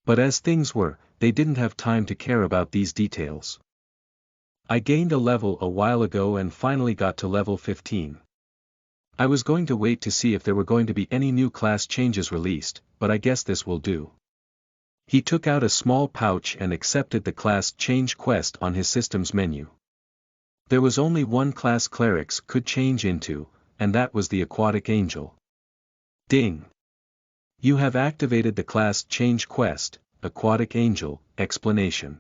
But as things were, they didn't have time to care about these details. "I gained a level a while ago and finally got to level 15. I was going to wait to see if there were going to be any new class changes released, but I guess this will do." He took out a small pouch and accepted the class change quest on his system's menu. There was only one class clerics could change into, and that was the Aquatic Angel. Ding! You have activated the class change quest, Aquatic Angel, explanation.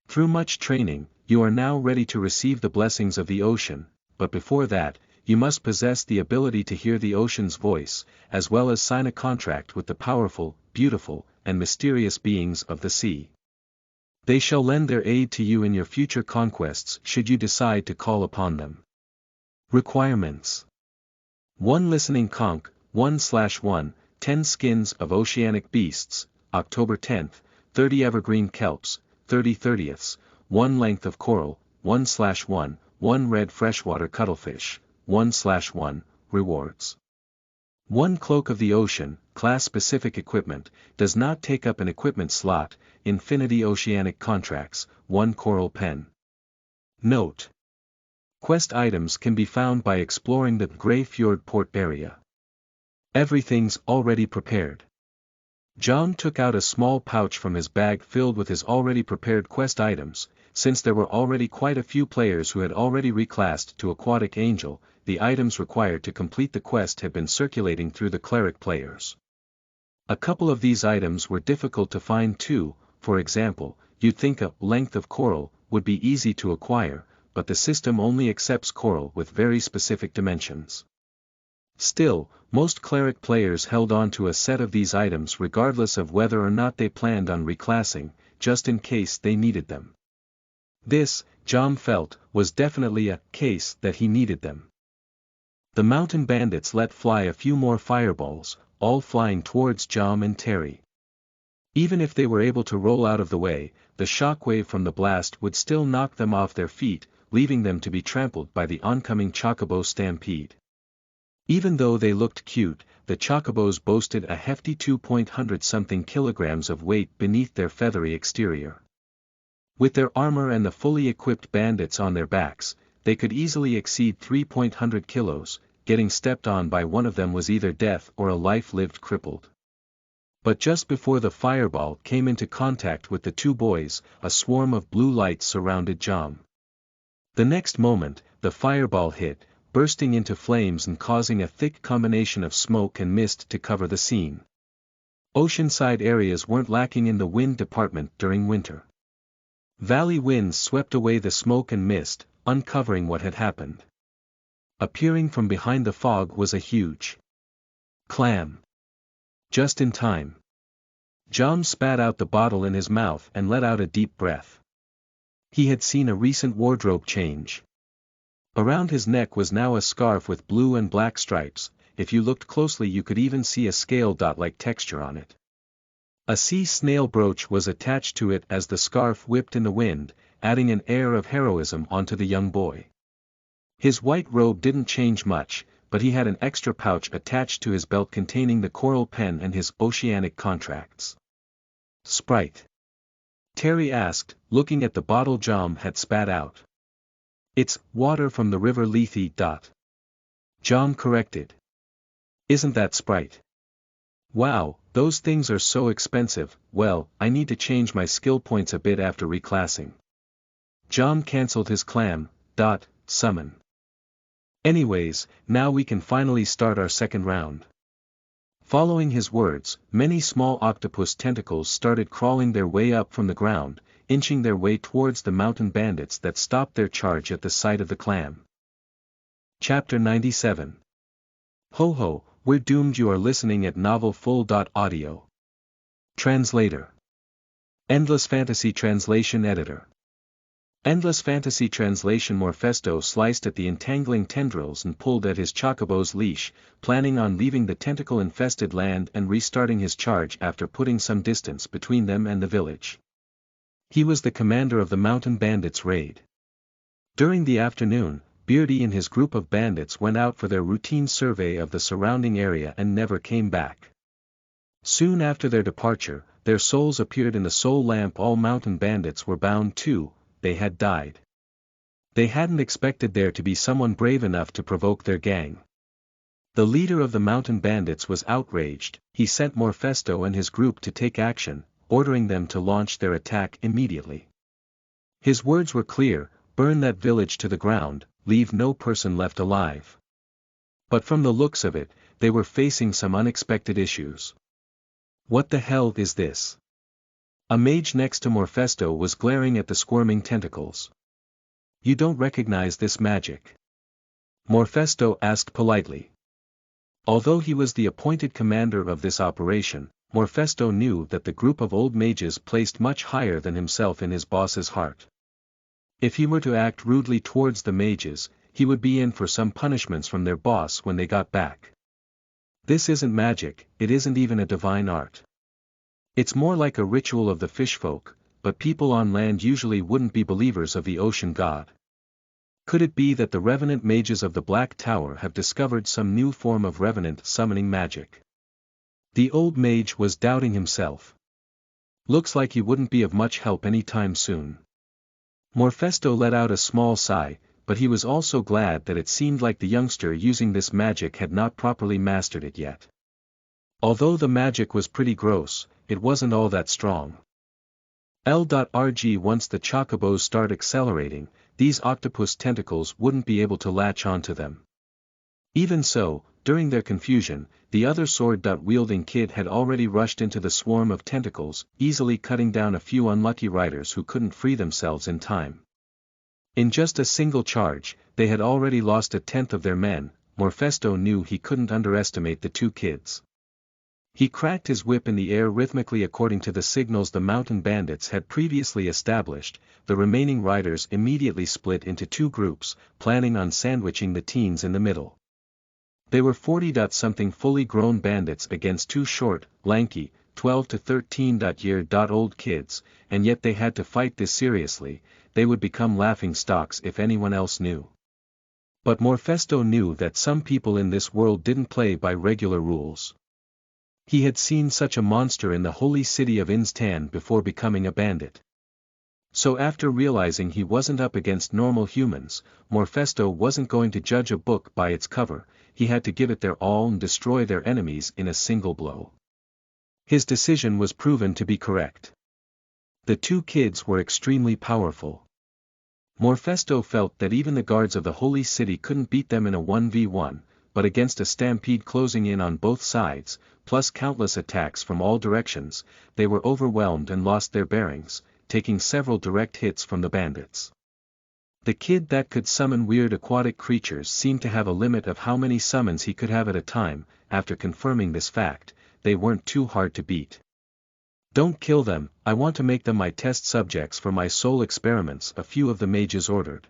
Through much training, you are now ready to receive the blessings of the ocean, but before that, you must possess the ability to hear the ocean's voice, as well as sign a contract with the powerful, beautiful, and mysterious beings of the sea. They shall lend their aid to you in your future conquests should you decide to call upon them. Requirements: 1 listening conch, 1/1, 10 skins of oceanic beasts, October 10th, 30 evergreen kelps, 30 30ths, 1 length of coral, 1/1, 1 red freshwater cuttlefish, 1/1, rewards. 1 cloak of the ocean, class-specific equipment, does not take up an equipment slot, Infinity Oceanic Contracts, 1 coral pen. Note: quest items can be found by exploring the Grey Fjord port area. Everything's already prepared. Jom took out a small pouch from his bag filled with his already prepared quest items. Since there were already quite a few players who had already reclassed to Aquatic Angel, the items required to complete the quest had been circulating through the cleric players. A couple of these items were difficult to find too. For example, you'd think a length of coral would be easy to acquire, but the system only accepts coral with very specific dimensions. Still, most cleric players held on to a set of these items regardless of whether or not they planned on reclassing, just in case they needed them. This, Jom felt, was definitely a case that he needed them. The mountain bandits let fly a few more fireballs, all flying towards Jom and Terry. Even if they were able to roll out of the way, the shockwave from the blast would still knock them off their feet, leaving them to be trampled by the oncoming chocobo stampede. Even though they looked cute, the chocobos boasted a hefty 200-something kilograms of weight beneath their feathery exterior. With their armor and the fully equipped bandits on their backs, they could easily exceed 300 kilos, getting stepped on by one of them was either death or a life lived crippled. But just before the fireball came into contact with the two boys, a swarm of blue lights surrounded Jom. The next moment, the fireball hit, bursting into flames and causing a thick combination of smoke and mist to cover the scene. Oceanside areas weren't lacking in the wind department during winter. Valley winds swept away the smoke and mist, uncovering what had happened. Appearing from behind the fog was a huge clam. Just in time. Jom spat out the bottle in his mouth and let out a deep breath. He had seen a recent wardrobe change. Around his neck was now a scarf with blue and black stripes. If you looked closely you could even see a scale dot-like texture on it. A sea snail brooch was attached to it as the scarf whipped in the wind, adding an air of heroism onto the young boy. His white robe didn't change much, but he had an extra pouch attached to his belt containing the coral pen and his oceanic contracts. Sprite? Terry asked, looking at the bottle Jom had spat out. It's water from the river Lethe. Jom corrected. Isn't that Sprite? Wow, those things are so expensive. Well, I need to change my skill points a bit after reclassing. Jom cancelled his clam, summon. Anyways, now we can finally start our second round. Following his words, many small octopus tentacles started crawling their way up from the ground, inching their way towards the mountain bandits that stopped their charge at the sight of the clam. Chapter 97. Ho ho, we're doomed. You are listening at novelfull.audio. Translator. Endless Fantasy Translation Editor. Endless Fantasy Translation. Morphesto sliced at the entangling tendrils and pulled at his chocobo's leash, planning on leaving the tentacle-infested land and restarting his charge after putting some distance between them and the village. He was the commander of the mountain bandits' raid. During the afternoon, Beardy and his group of bandits went out for their routine survey of the surrounding area and never came back. Soon after their departure, their souls appeared in the soul lamp. All mountain bandits were bound too. They had died. They hadn't expected there to be someone brave enough to provoke their gang. The leader of the mountain bandits was outraged. He sent Morphesto and his group to take action, ordering them to launch their attack immediately. His words were clear: burn that village to the ground, leave no person left alive. But from the looks of it, they were facing some unexpected issues. What the hell is this? A mage next to Morphesto was glaring at the squirming tentacles. You don't recognize this magic? Morphesto asked politely. Although he was the appointed commander of this operation, Morphesto knew that the group of old mages placed much higher than himself in his boss's heart. If he were to act rudely towards the mages, he would be in for some punishments from their boss when they got back. This isn't magic, it isn't even a divine art. It's more like a ritual of the fishfolk, but people on land usually wouldn't be believers of the ocean god. Could it be that the revenant mages of the Black Tower have discovered some new form of revenant summoning magic? The old mage was doubting himself. Looks like he wouldn't be of much help anytime soon. Morphesto let out a small sigh, but he was also glad that it seemed like the youngster using this magic had not properly mastered it yet. Although the magic was pretty gross, it wasn't all that strong. L.RG Once the chocobos start accelerating, these octopus tentacles wouldn't be able to latch onto them. Even so, during their confusion, the other sword-wielding kid had already rushed into the swarm of tentacles, easily cutting down a few unlucky riders who couldn't free themselves in time. In just a single charge, they had already lost a tenth of their men. Morphesto knew he couldn't underestimate the two kids. He cracked his whip in the air rhythmically according to the signals the mountain bandits had previously established. The remaining riders immediately split into two groups, planning on sandwiching the teens in the middle. They were 40-something fully grown bandits against two short, lanky, 12 to 13-year-old kids, and yet they had to fight this seriously. They would become laughing stocks if anyone else knew. But Morphesto knew that some people in this world didn't play by regular rules. He had seen such a monster in the holy city of Instan before becoming a bandit. So after realizing he wasn't up against normal humans, Morphesto wasn't going to judge a book by its cover. He had to give it their all and destroy their enemies in a single blow. His decision was proven to be correct. The two kids were extremely powerful. Morphesto felt that even the guards of the holy city couldn't beat them in a 1v1, but against a stampede closing in on both sides, plus countless attacks from all directions, they were overwhelmed and lost their bearings, taking several direct hits from the bandits. The kid that could summon weird aquatic creatures seemed to have a limit of how many summons he could have at a time. After confirming this fact, they weren't too hard to beat. Don't kill them, I want to make them my test subjects for my soul experiments, a few of the mages ordered.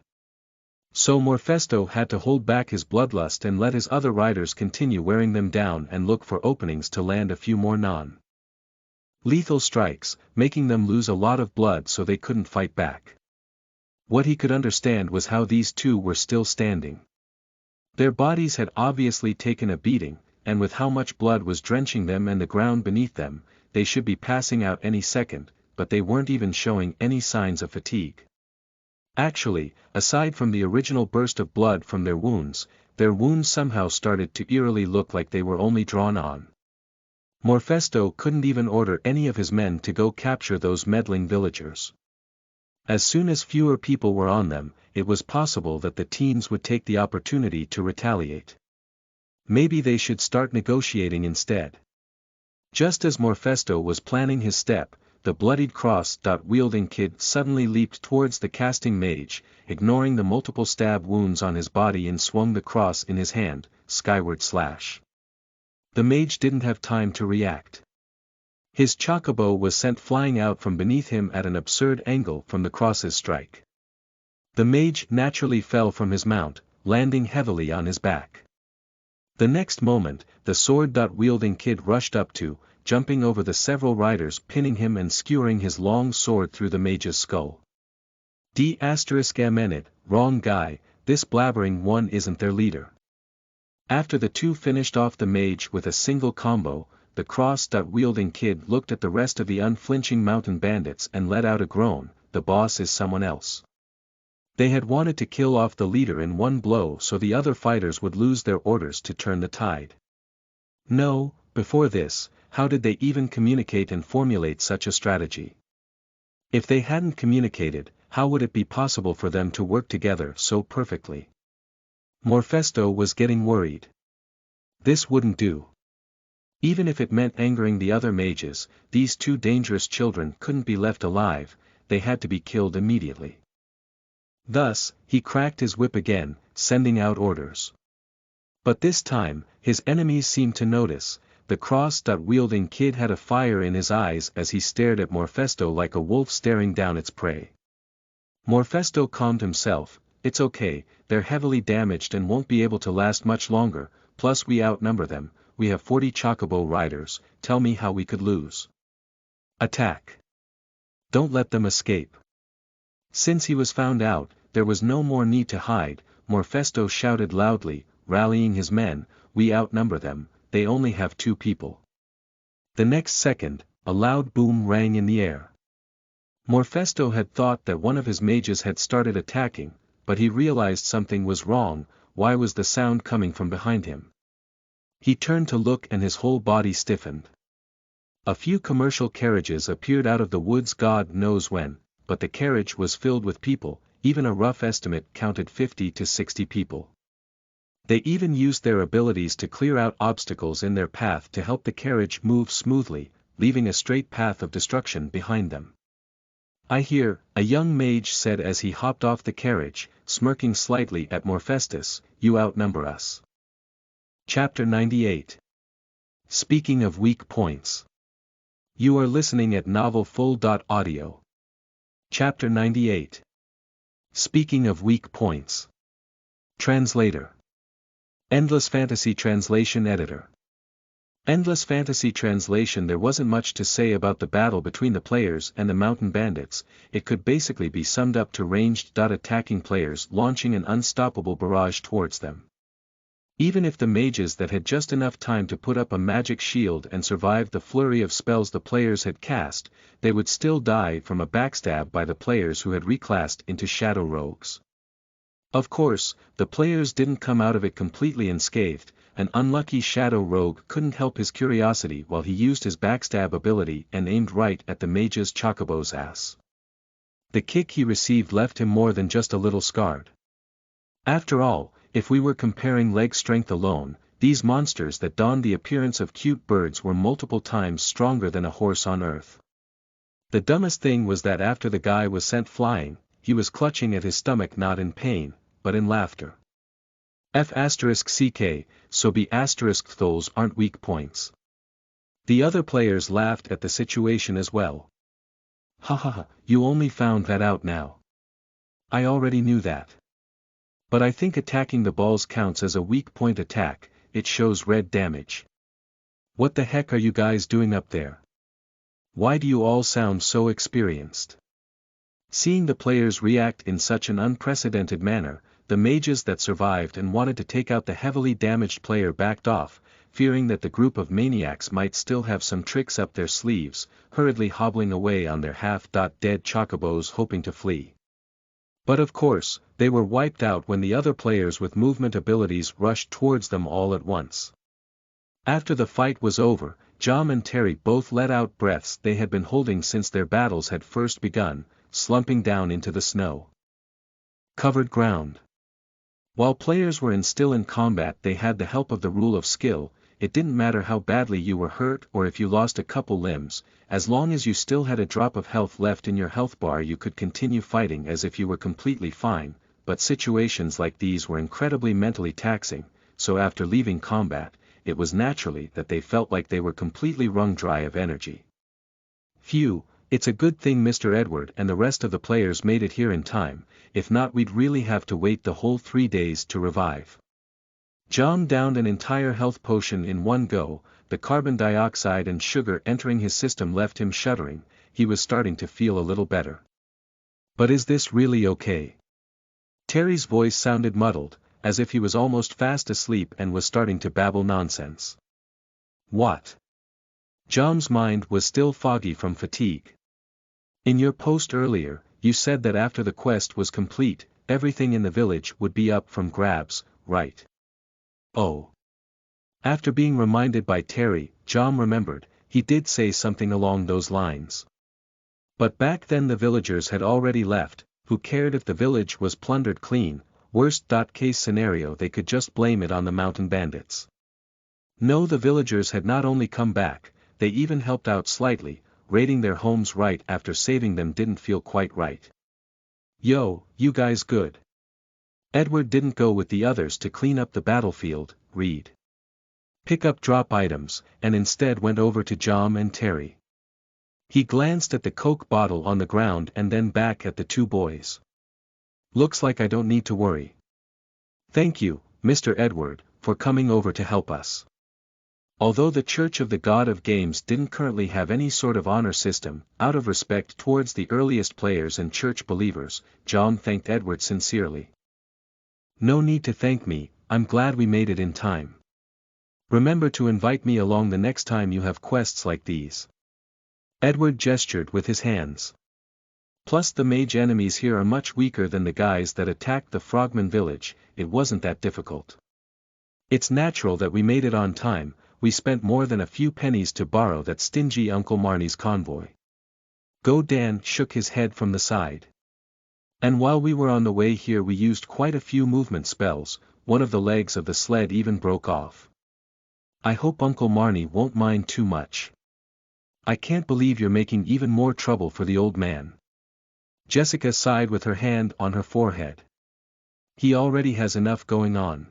So Morphesto had to hold back his bloodlust and let his other riders continue wearing them down and look for openings to land a few more non-lethal strikes, making them lose a lot of blood so they couldn't fight back. What he could understand was how these two were still standing. Their bodies had obviously taken a beating, and with how much blood was drenching them and the ground beneath them, they should be passing out any second, but they weren't even showing any signs of fatigue. Actually, aside from the original burst of blood from their wounds somehow started to eerily look like they were only drawn on. Morphesto couldn't even order any of his men to go capture those meddling villagers. As soon as fewer people were on them, it was possible that the teens would take the opportunity to retaliate. Maybe they should start negotiating instead. Just as Morphesto was planning his step, the bloodied cross-wielding kid suddenly leaped towards the casting mage, ignoring the multiple stab wounds on his body, and swung the cross in his hand, skyward slash. The mage didn't have time to react. His chocobo was sent flying out from beneath him at an absurd angle from the cross's strike. The mage naturally fell from his mount, landing heavily on his back. The next moment, the sword-wielding kid rushed up to, jumping over the several riders, pinning him and skewering his long sword through the mage's skull. D****, wrong guy, this blabbering one isn't their leader. After the two finished off the mage with a single combo, the cross-wielding kid looked at the rest of the unflinching mountain bandits and let out a groan, the boss is someone else. They had wanted to kill off the leader in one blow so the other fighters would lose their orders to turn the tide. No, before this, how did they even communicate and formulate such a strategy? If they hadn't communicated, how would it be possible for them to work together so perfectly? Morphesto was getting worried. This wouldn't do. Even if it meant angering the other mages, these two dangerous children couldn't be left alive, they had to be killed immediately. Thus, he cracked his whip again, sending out orders. But this time, his enemies seemed to notice. The cross-wielding kid had a fire in his eyes as he stared at Morphesto like a wolf staring down its prey. Morphesto calmed himself, it's okay, they're heavily damaged and won't be able to last much longer, plus we outnumber them, we have 40 chocobo riders, tell me how we could lose. Attack. Don't let them escape. Since he was found out, there was no more need to hide, Morphesto shouted loudly, rallying his men, we outnumber them, they only have 2 people. The next second, a loud boom rang in the air. Morphesto had thought that one of his mages had started attacking, but he realized something was wrong. Why was the sound coming from behind him? He turned to look and his whole body stiffened. A few commercial carriages appeared out of the woods God knows when, but the carriage was filled with people, even a rough estimate counted 50 to 60 people. They even used their abilities to clear out obstacles in their path to help the carriage move smoothly, leaving a straight path of destruction behind them. I hear, a young mage said as he hopped off the carriage, smirking slightly at Morphesto, you outnumber us. Chapter 98. Speaking of weak points. You are listening at novelfull.audio. Chapter 98. Speaking of weak points. Translator. Endless Fantasy Translation Editor. Endless Fantasy Translation. There wasn't much to say about the battle between the players and the mountain bandits, it could basically be summed up to ranged attacking players launching an unstoppable barrage towards them. Even if the mages that had just enough time to put up a magic shield and survive the flurry of spells the players had cast, they would still die from a backstab by the players who had reclassed into shadow rogues. Of course, the players didn't come out of it completely unscathed. An unlucky shadow rogue couldn't help his curiosity while he used his backstab ability and aimed right at the mage's chocobo's ass. The kick he received left him more than just a little scarred. After all, if we were comparing leg strength alone, these monsters that donned the appearance of cute birds were multiple times stronger than a horse on earth. The dumbest thing was that after the guy was sent flying, he was clutching at his stomach not in pain, but in laughter. F***ck, so be***those aren't weak points. The other players laughed at the situation as well. Ha ha ha, you only found that out now. I already knew that. But I think attacking the balls counts as a weak point attack, it shows red damage. What the heck are you guys doing up there? Why do you all sound so experienced? Seeing the players react in such an unprecedented manner, the mages that survived and wanted to take out the heavily damaged player backed off, fearing that the group of maniacs might still have some tricks up their sleeves, hurriedly hobbling away on their half-dead chocobos hoping to flee. But of course, they were wiped out when the other players with movement abilities rushed towards them all at once. After the fight was over, Jom and Terry both let out breaths they had been holding since their battles had first begun, slumping down into the snow. Covered ground. While players were still in combat, they had the help of the rule of skill. It didn't matter how badly you were hurt or if you lost a couple limbs, as long as you still had a drop of health left in your health bar you could continue fighting as if you were completely fine, but situations like these were incredibly mentally taxing, so after leaving combat, it was naturally that they felt like they were completely wrung dry of energy. Phew, it's a good thing Mr. Edward and the rest of the players made it here in time, if not we'd really have to wait the whole 3 days to revive. Jom downed an entire health potion in one go, the carbon dioxide and sugar entering his system left him shuddering, he was starting to feel a little better. But is this really okay? Terry's voice sounded muddled, as if he was almost fast asleep and was starting to babble nonsense. What? Jom's mind was still foggy from fatigue. In your post earlier, you said that after the quest was complete, everything in the village would be up from grabs, right? Oh. After being reminded by Terry, Jom remembered, he did say something along those lines. But back then the villagers had already left, who cared if the village was plundered clean, worst-case scenario they could just blame it on the mountain bandits. No, the villagers had not only come back, they even helped out slightly, raiding their homes right after saving them didn't feel quite right. Yo, you guys good? Edward didn't go with the others to clean up the battlefield, read, pick up drop items, and instead went over to Jom and Terry. He glanced at the Coke bottle on the ground and then back at the two boys. Looks like I don't need to worry. Thank you, Mr. Edward, for coming over to help us. Although the Church of the God of Games didn't currently have any sort of honor system, out of respect towards the earliest players and church believers, Jom thanked Edward sincerely. No need to thank me, I'm glad we made it in time. Remember to invite me along the next time you have quests like these. Edward gestured with his hands. Plus the mage enemies here are much weaker than the guys that attacked the Frogman village, it wasn't that difficult. It's natural that we made it on time, we spent more than a few pennies to borrow that stingy Uncle Marnie's convoy. Go Dan shook his head from the side. And while we were on the way here we used quite a few movement spells, one of the legs of the sled even broke off. I hope Uncle Marnie won't mind too much. I can't believe you're making even more trouble for the old man. Jessica sighed with her hand on her forehead. He already has enough going on.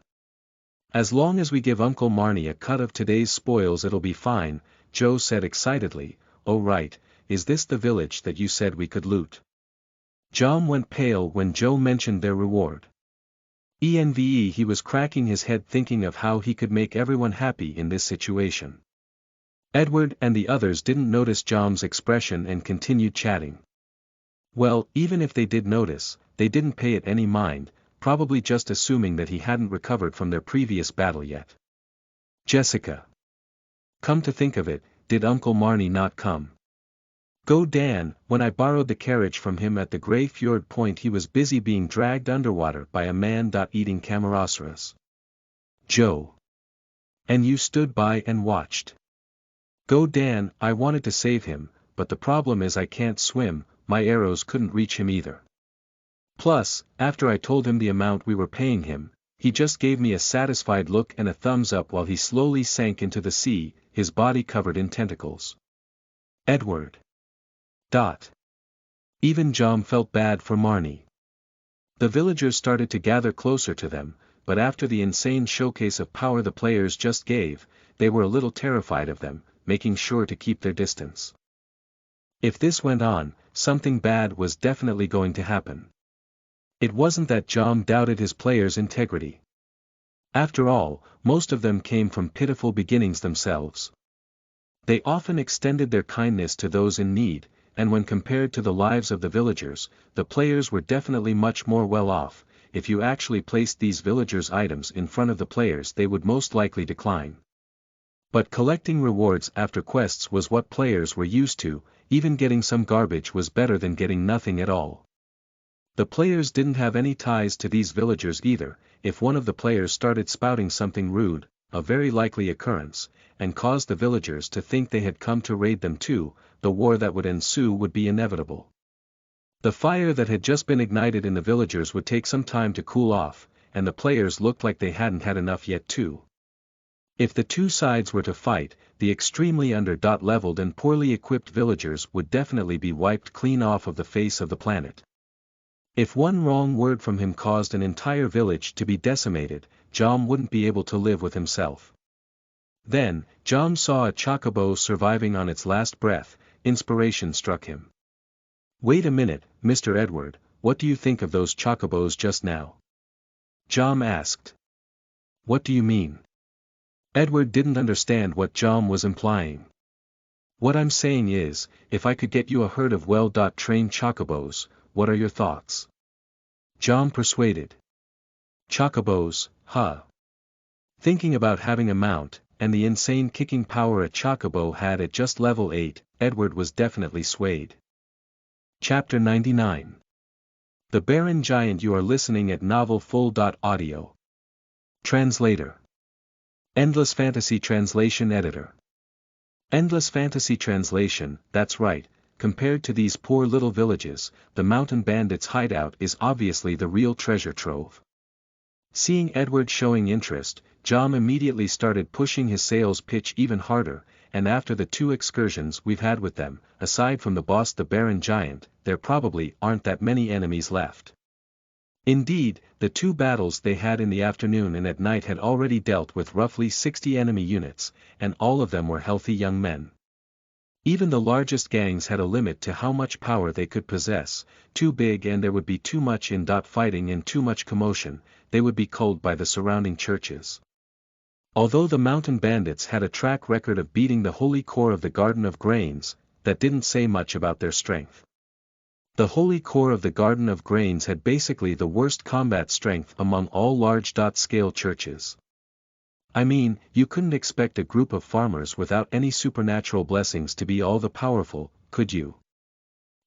As long as we give Uncle Marnie a cut of today's spoils it'll be fine, Joe said excitedly. Oh right, is this the village that you said we could loot? Jom went pale when Joe mentioned their reward. Enve he was cracking his head thinking of how he could make everyone happy in this situation. Edward and the others didn't notice Jom's expression and continued chatting. Well, even if they did notice, they didn't pay it any mind, probably just assuming that he hadn't recovered from their previous battle yet. Jessica. Come to think of it, did Uncle Marnie not come? Go Dan, when I borrowed the carriage from him at the Grey Fjord Point he was busy being dragged underwater by a man eating Camarasaurus. Joe. And you stood by and watched. Go Dan, I wanted to save him, but the problem is I can't swim, my arrows couldn't reach him either. Plus, after I told him the amount we were paying him, he just gave me a satisfied look and a thumbs up while he slowly sank into the sea, his body covered in tentacles. Edward. Even Jom felt bad for Marnie. The villagers started to gather closer to them, but after the insane showcase of power the players just gave, they were a little terrified of them, making sure to keep their distance. If this went on, something bad was definitely going to happen. It wasn't that Jom doubted his players' integrity. After all, most of them came from pitiful beginnings themselves. They often extended their kindness to those in need, and when compared to the lives of the villagers, the players were definitely much more well off. If you actually placed these villagers' items in front of the players, they would most likely decline. But collecting rewards after quests was what players were used to. Even getting some garbage was better than getting nothing at all. The players didn't have any ties to these villagers either. If one of the players started spouting something rude, a very likely occurrence, and caused the villagers to think they had come to raid them too, the war that would ensue would be inevitable. The fire that had just been ignited in the villagers would take some time to cool off, and the players looked like they hadn't had enough yet too. If the two sides were to fight, the extremely under-leveled and poorly equipped villagers would definitely be wiped clean off of the face of the planet. If one wrong word from him caused an entire village to be decimated, Jom wouldn't be able to live with himself. Then, Jom saw a chocobo surviving on its last breath. Inspiration struck him. "Wait a minute, Mr. Edward, what do you think of those chocobos just now?" Jom asked. "What do you mean?" Edward didn't understand what Jom was implying. "What I'm saying is, if I could get you a herd of well-trained chocobos, what are your thoughts?" Jom persuaded. "Chocobos, huh?" Thinking about having a mount, and the insane kicking power a chocobo had at just level 8, Edward was definitely swayed. Chapter 99. The Barren Giant. You are listening at NovelFull.audio. Translator. Endless Fantasy Translation Editor. Endless Fantasy Translation, that's right. Compared to these poor little villages, the mountain bandits' hideout is obviously the real treasure trove. Seeing Edward showing interest, Jom immediately started pushing his sales pitch even harder, and after the 2 excursions we've had with them, aside from the boss the Barren Giant, there probably aren't that many enemies left. Indeed, the 2 battles they had in the afternoon and at night had already dealt with roughly 60 enemy units, and all of them were healthy young men. Even the largest gangs had a limit to how much power they could possess. Too big and there would be too much fighting and too much commotion, they would be culled by the surrounding churches. Although the mountain bandits had a track record of beating the holy core of the Garden of Grains, that didn't say much about their strength. The holy core of the Garden of Grains had basically the worst combat strength among all large-scale churches. I mean, you couldn't expect a group of farmers without any supernatural blessings to be all the powerful, could you?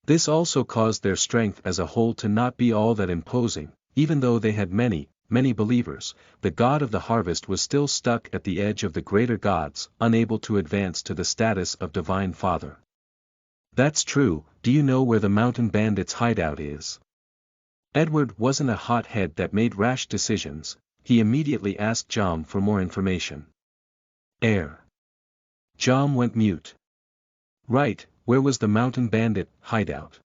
This also caused their strength as a whole to not be all that imposing. Even though they had many believers, the god of the harvest was still stuck at the edge of the greater gods, unable to advance to the status of divine father. That's true. Do you know where the mountain bandits' hideout is? Edward wasn't a hothead that made rash decisions. He immediately asked Jom for more information. Jom went mute. Right, where was the mountain bandit hideout?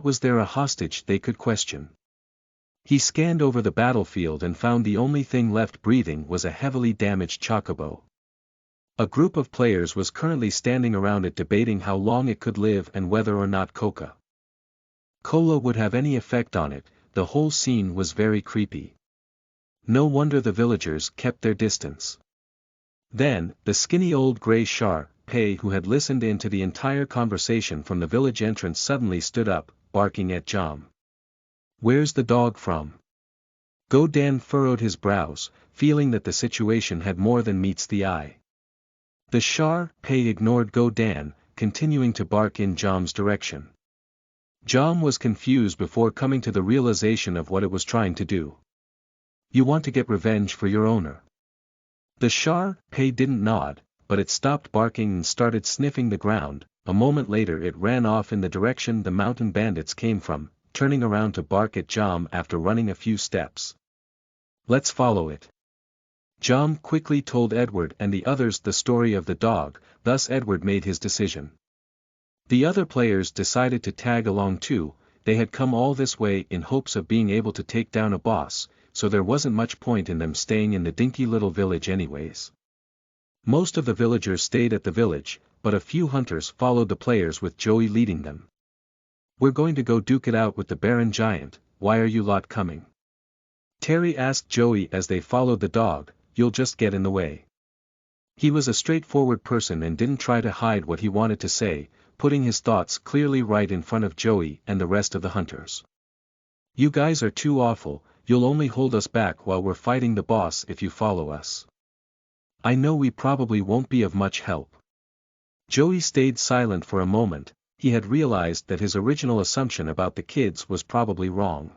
Was there a hostage they could question? He scanned over the battlefield and found the only thing left breathing was a heavily damaged chocobo. A group of players was currently standing around it debating how long it could live and whether or not Coca-Cola would have any effect on it. The whole scene was very creepy. No wonder the villagers kept their distance. Then, the skinny old grey Shar-Pei who had listened in to the entire conversation from the village entrance suddenly stood up, barking at Jom. "Where's the dog from?" Go-Dan furrowed his brows, feeling that the situation had more than meets the eye. The Shar-Pei ignored Go-Dan, continuing to bark in Jom's direction. Jom was confused before coming to the realization of what it was trying to do. "You want to get revenge for your owner?" The Shar-Pei didn't nod, but it stopped barking and started sniffing the ground. A moment later it ran off in the direction the mountain bandits came from, turning around to bark at Jom after running a few steps. "Let's follow it." Jom quickly told Edward and the others the story of the dog. Thus Edward made his decision. The other players decided to tag along too. They had come all this way in hopes of being able to take down a boss, so there wasn't much point in them staying in the dinky little village anyways. Most of the villagers stayed at the village, but a few hunters followed the players with Joey leading them. "We're going to go duke it out with the Baron Giant, why are you lot coming?" Terry asked Joey as they followed the dog. "You'll just get in the way." He was a straightforward person and didn't try to hide what he wanted to say, putting his thoughts clearly right in front of Joey and the rest of the hunters. "You guys are too awful, you'll only hold us back while we're fighting the boss if you follow us. I know we probably won't be of much help." Joey stayed silent for a moment. He had realized that his original assumption about the kids was probably wrong.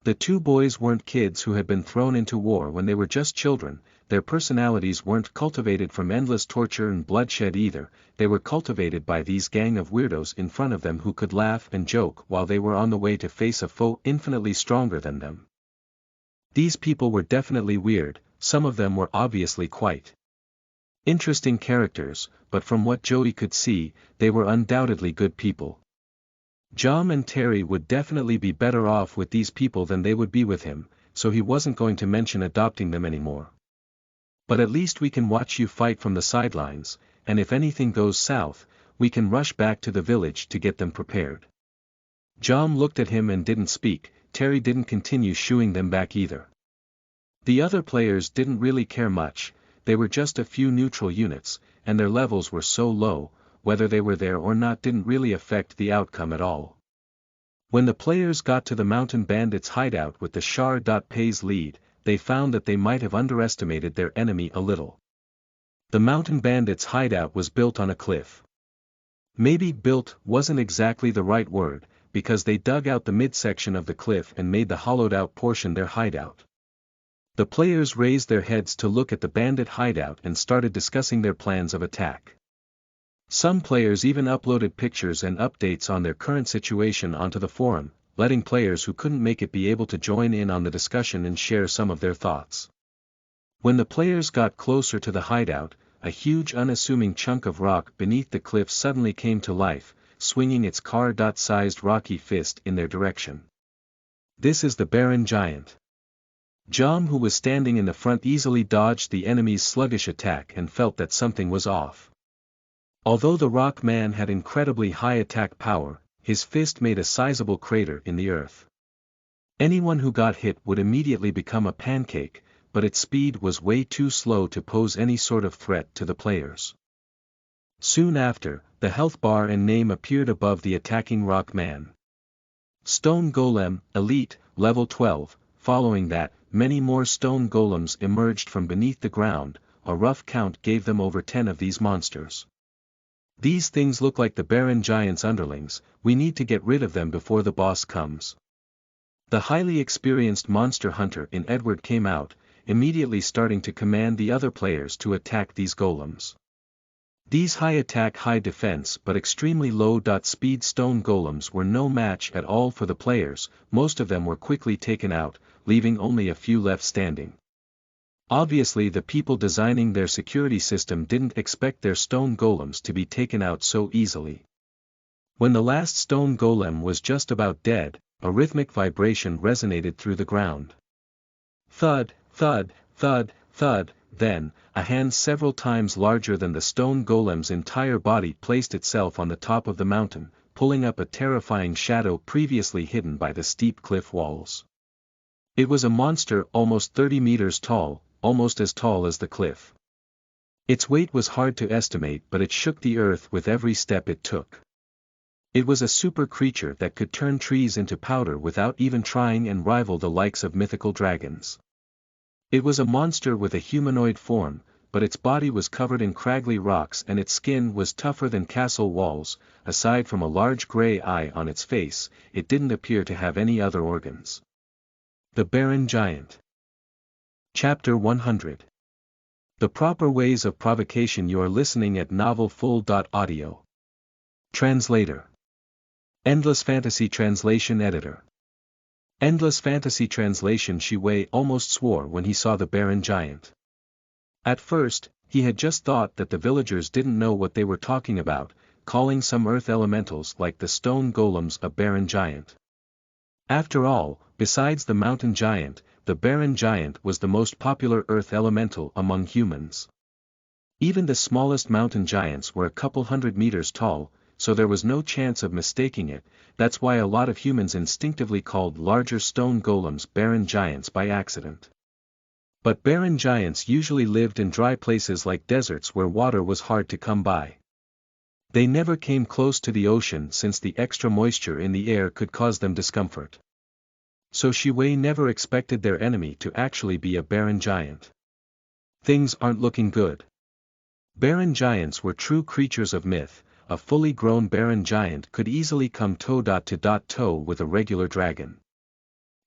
The two boys weren't kids who had been thrown into war when they were just children, their personalities weren't cultivated from endless torture and bloodshed either, they were cultivated by these gang of weirdos in front of them who could laugh and joke while they were on the way to face a foe infinitely stronger than them. These people were definitely weird, some of them were obviously quite interesting characters, but from what Joey could see, they were undoubtedly good people. Jom and Terry would definitely be better off with these people than they would be with him, so he wasn't going to mention adopting them anymore. "But at least we can watch you fight from the sidelines, and if anything goes south, we can rush back to the village to get them prepared." Jom looked at him and didn't speak. Terry didn't continue shooing them back either. The other players didn't really care much, they were just a few neutral units, and their levels were so low, whether they were there or not didn't really affect the outcome at all. When the players got to the mountain bandits' hideout with the Shar.Pay's lead, they found that they might have underestimated their enemy a little. The mountain bandits' hideout was built on a cliff. Maybe built wasn't exactly the right word, because they dug out the midsection of the cliff and made the hollowed-out portion their hideout. The players raised their heads to look at the bandit hideout and started discussing their plans of attack. Some players even uploaded pictures and updates on their current situation onto the forum, letting players who couldn't make it be able to join in on the discussion and share some of their thoughts. When the players got closer to the hideout, a huge unassuming chunk of rock beneath the cliff suddenly came to life, swinging its car-sized rocky fist in their direction. "This is the Baron Giant." Jom, who was standing in the front, easily dodged the enemy's sluggish attack and felt that something was off. Although the rock man had incredibly high attack power, his fist made a sizable crater in the earth. Anyone who got hit would immediately become a pancake, but its speed was way too slow to pose any sort of threat to the players. Soon after, the health bar and name appeared above the attacking rock man. Stone Golem, Elite, Level 12, following that, many more stone golems emerged from beneath the ground, a rough count gave them over 10 of these monsters. "These things look like the Baron Giant's underlings, we need to get rid of them before the boss comes." The highly experienced monster hunter in Edward came out, immediately starting to command the other players to attack these golems. These high attack, high defense but extremely low speed stone golems were no match at all for the players, most of them were quickly taken out, leaving only a few left standing. Obviously the people designing their security system didn't expect their stone golems to be taken out so easily. When the last stone golem was just about dead, a rhythmic vibration resonated through the ground. Thud, thud, thud, thud, then, a hand several times larger than the stone golem's entire body placed itself on the top of the mountain, pulling up a terrifying shadow previously hidden by the steep cliff walls. It was a monster almost 30 meters tall, almost as tall as the cliff. Its weight was hard to estimate, but it shook the earth with every step it took. It was a super creature that could turn trees into powder without even trying and rival the likes of mythical dragons. It was a monster with a humanoid form, but its body was covered in craggy rocks and its skin was tougher than castle walls. Aside from a large gray eye on its face, it didn't appear to have any other organs. The Baron Giant. Chapter 100. The Proper Ways of Provocation. You are listening at novelfull.audio. Translator. Endless Fantasy Translation Editor. Endless Fantasy Translation. Shi-Wei almost swore when he saw the Baron Giant. At first, he had just thought that the villagers didn't know what they were talking about, calling some earth elementals like the stone golems a Baron Giant. After all, besides the mountain giant, the Baron Giant was the most popular earth elemental among humans. Even the smallest mountain giants were a couple 100 meters tall, so there was no chance of mistaking it. That's why a lot of humans instinctively called larger stone golems barren giants by accident. But barren giants usually lived in dry places like deserts where water was hard to come by. They never came close to the ocean since the extra moisture in the air could cause them discomfort. So Shi Wei never expected their enemy to actually be a barren giant. Things aren't looking good. Barren giants were true creatures of myth. A fully grown barren giant could easily come toe-to-toe with a regular dragon.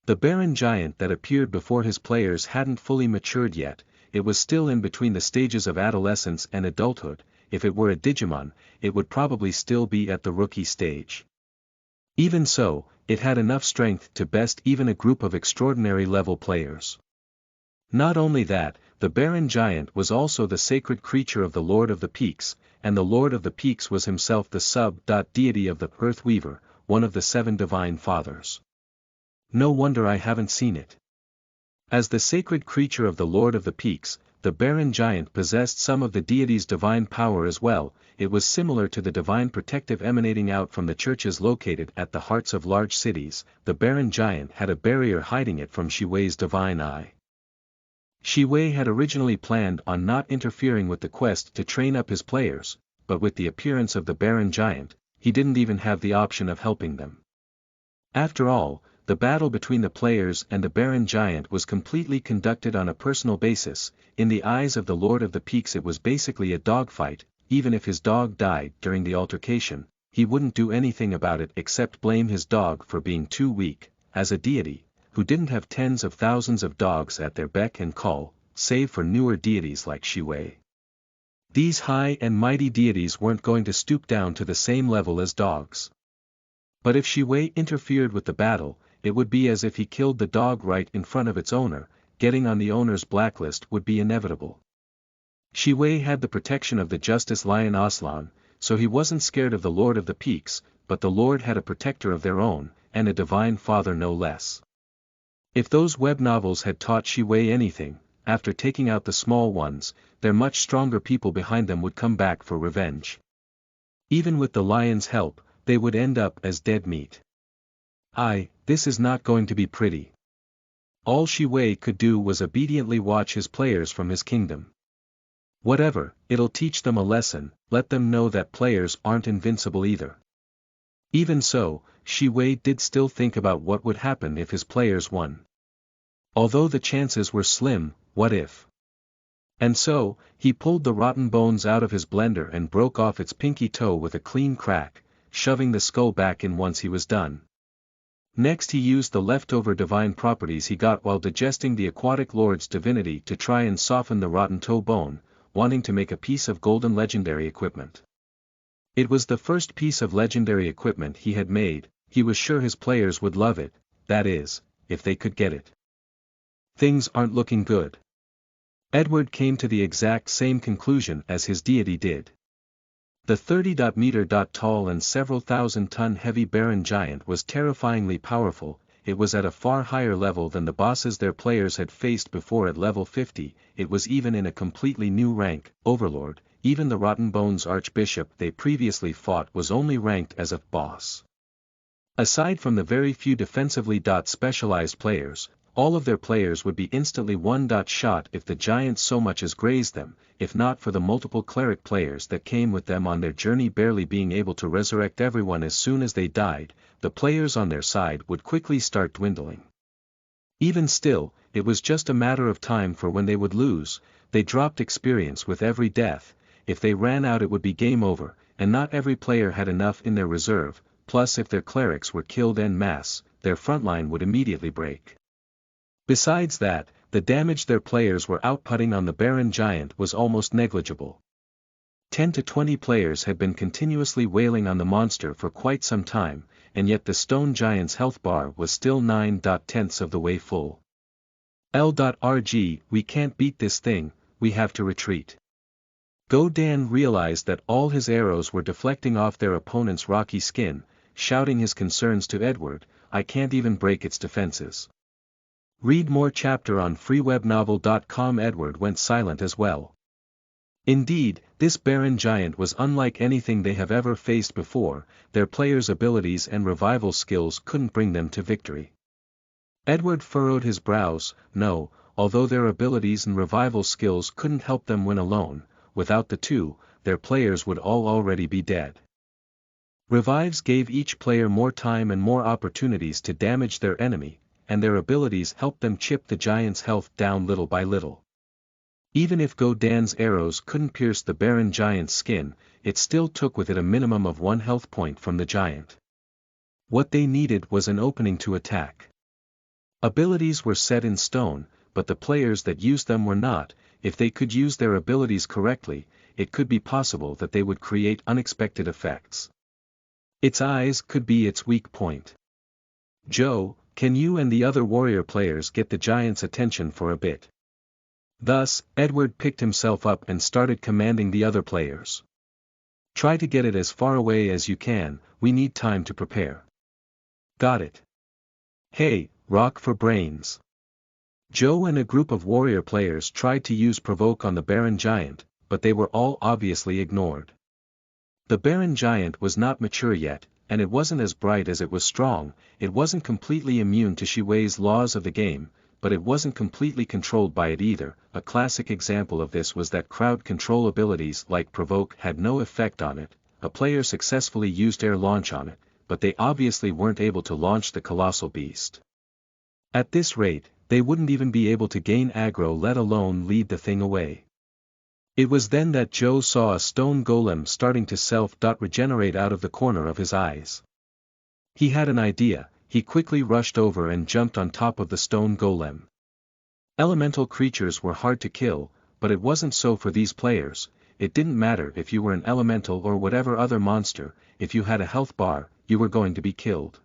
The barren giant that appeared before his players hadn't fully matured yet. It was still in between the stages of adolescence and adulthood. If it were a Digimon, it would probably still be at the rookie stage. Even so, it had enough strength to best even a group of extraordinary level players. Not only that, the barren giant was also the sacred creature of the Lord of the Peaks, and the Lord of the Peaks was himself the sub-deity of the Earth Weaver, one of the 7 divine fathers. No wonder I haven't seen it. As the sacred creature of the Lord of the Peaks, the barren giant possessed some of the deity's divine power as well. It was similar to the divine protective emanating out from the churches located at the hearts of large cities. The barren giant had a barrier hiding it from Shi Wei's divine eye. Shi Wei had originally planned on not interfering with the quest to train up his players, but with the appearance of the barren giant, he didn't even have the option of helping them. After all, the battle between the players and the barren giant was completely conducted on a personal basis. In the eyes of the Lord of the Peaks it was basically a dogfight. Even if his dog died during the altercation, he wouldn't do anything about it except blame his dog for being too weak. As a deity, who didn't have tens of thousands of dogs at their beck and call, save for newer deities like Shi Wei. These high and mighty deities weren't going to stoop down to the same level as dogs. But if Shi Wei interfered with the battle, it would be as if he killed the dog right in front of its owner. Getting on the owner's blacklist would be inevitable. Shi Wei had the protection of the Justice Lion Aslan, so he wasn't scared of the Lord of the Peaks, but the Lord had a protector of their own, and a divine father no less. If those web novels had taught Shi Wei anything, after taking out the small ones, their much stronger people behind them would come back for revenge. Even with the lion's help, they would end up as dead meat. This is not going to be pretty. All Shi Wei could do was obediently watch his players from his kingdom. Whatever, it'll teach them a lesson. Let them know that players aren't invincible either. Even so, Shi Wei did still think about what would happen if his players won. Although the chances were slim, what if? And so, he pulled the rotten bones out of his blender and broke off its pinky toe with a clean crack, shoving the skull back in once he was done. Next he used the leftover divine properties he got while digesting the aquatic lord's divinity to try and soften the rotten toe bone, wanting to make a piece of golden legendary equipment. It was the first piece of legendary equipment he had made. He was sure his players would love it, that is, if they could get it. Things aren't looking good. Edward came to the exact same conclusion as his deity did. The 30-meter tall and several thousand-ton heavy barren giant was terrifyingly powerful. It was at a far higher level than the bosses their players had faced before at level 50, it was even in a completely new rank, Overlord. Even the Rotten Bones Archbishop they previously fought was only ranked as a boss. Aside from the very few defensively specialized players, all of their players would be instantly one-shot if the giant so much as grazed them, if not for the multiple cleric players that came with them on their journey barely being able to resurrect everyone as soon as they died. The players on their side would quickly start dwindling. Even still, it was just a matter of time for when they would lose. They dropped experience with every death. If they ran out it would be game over, and not every player had enough in their reserve, plus if their clerics were killed en masse, their frontline would immediately break. Besides that, the damage their players were outputting on the barren giant was almost negligible. 10 to 20 players had been continuously wailing on the monster for quite some time, and yet the stone giant's health bar was still 9/10 of the way full. L.RG, we can't beat this thing, we have to retreat. Go-Dan realized that all his arrows were deflecting off their opponent's rocky skin, shouting his concerns to Edward, I can't even break its defenses. Read more chapter on freewebnovel.com. Edward went silent as well. Indeed, this barren giant was unlike anything they have ever faced before. Their players' abilities and revival skills couldn't bring them to victory. Edward furrowed his brows. No, although their abilities and revival skills couldn't help them win alone, without the two, their players would all already be dead. Revives gave each player more time and more opportunities to damage their enemy, and their abilities helped them chip the giant's health down little by little. Even if Go-Dan's arrows couldn't pierce the barren giant's skin, it still took with it a minimum of 1 health point from the giant. What they needed was an opening to attack. Abilities were set in stone, but the players that used them were not. If they could use their abilities correctly, it could be possible that they would create unexpected effects. Its eyes could be its weak point. Joe, can you and the other warrior players get the giant's attention for a bit? Thus, Edward picked himself up and started commanding the other players. Try to get it as far away as you can, we need time to prepare. Got it. Hey, rock for brains. Joe and a group of warrior players tried to use provoke on the barren giant, but they were all obviously ignored. The barren giant was not mature yet, and it wasn't as bright as it was strong. It wasn't completely immune to Shui's laws of the game, but it wasn't completely controlled by it either. A classic example of this was that crowd control abilities like provoke had no effect on it. A player successfully used air launch on it, but they obviously weren't able to launch the colossal beast. At this rate, they wouldn't even be able to gain aggro, let alone lead the thing away. It was then that Joe saw a stone golem starting to self-regenerate out of the corner of his eyes. He had an idea. He quickly rushed over and jumped on top of the stone golem. Elemental creatures were hard to kill, but it wasn't so for these players. It didn't matter if you were an elemental or whatever other monster, if you had a health bar, you were going to be killed.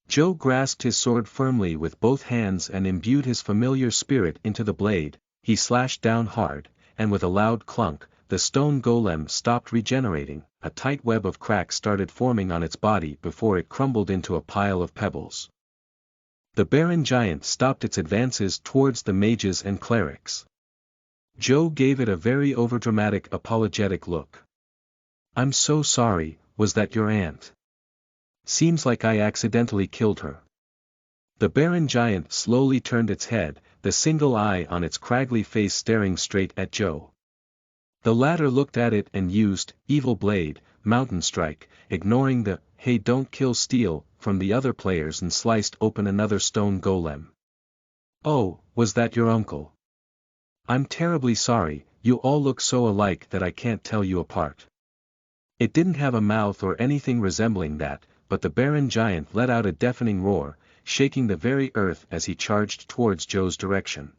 Joe grasped his sword firmly with both hands and imbued his familiar spirit into the blade. He slashed down hard, and with a loud clunk, the stone golem stopped regenerating. A tight web of cracks started forming on its body before it crumbled into a pile of pebbles. The barren giant stopped its advances towards the mages and clerics. Joe gave it a very overdramatic apologetic look. I'm so sorry, was that your aunt? Seems like I accidentally killed her. The barren giant slowly turned its head, the single eye on its craggy face staring straight at Joe. The latter looked at it and used Evil Blade, Mountain Strike, ignoring the "hey don't kill Steel" from the other players and sliced open another stone golem. Oh, was that your uncle? I'm terribly sorry, you all look so alike that I can't tell you apart. It didn't have a mouth or anything resembling that, but the barren giant let out a deafening roar, shaking the very earth as he charged towards Joe's direction.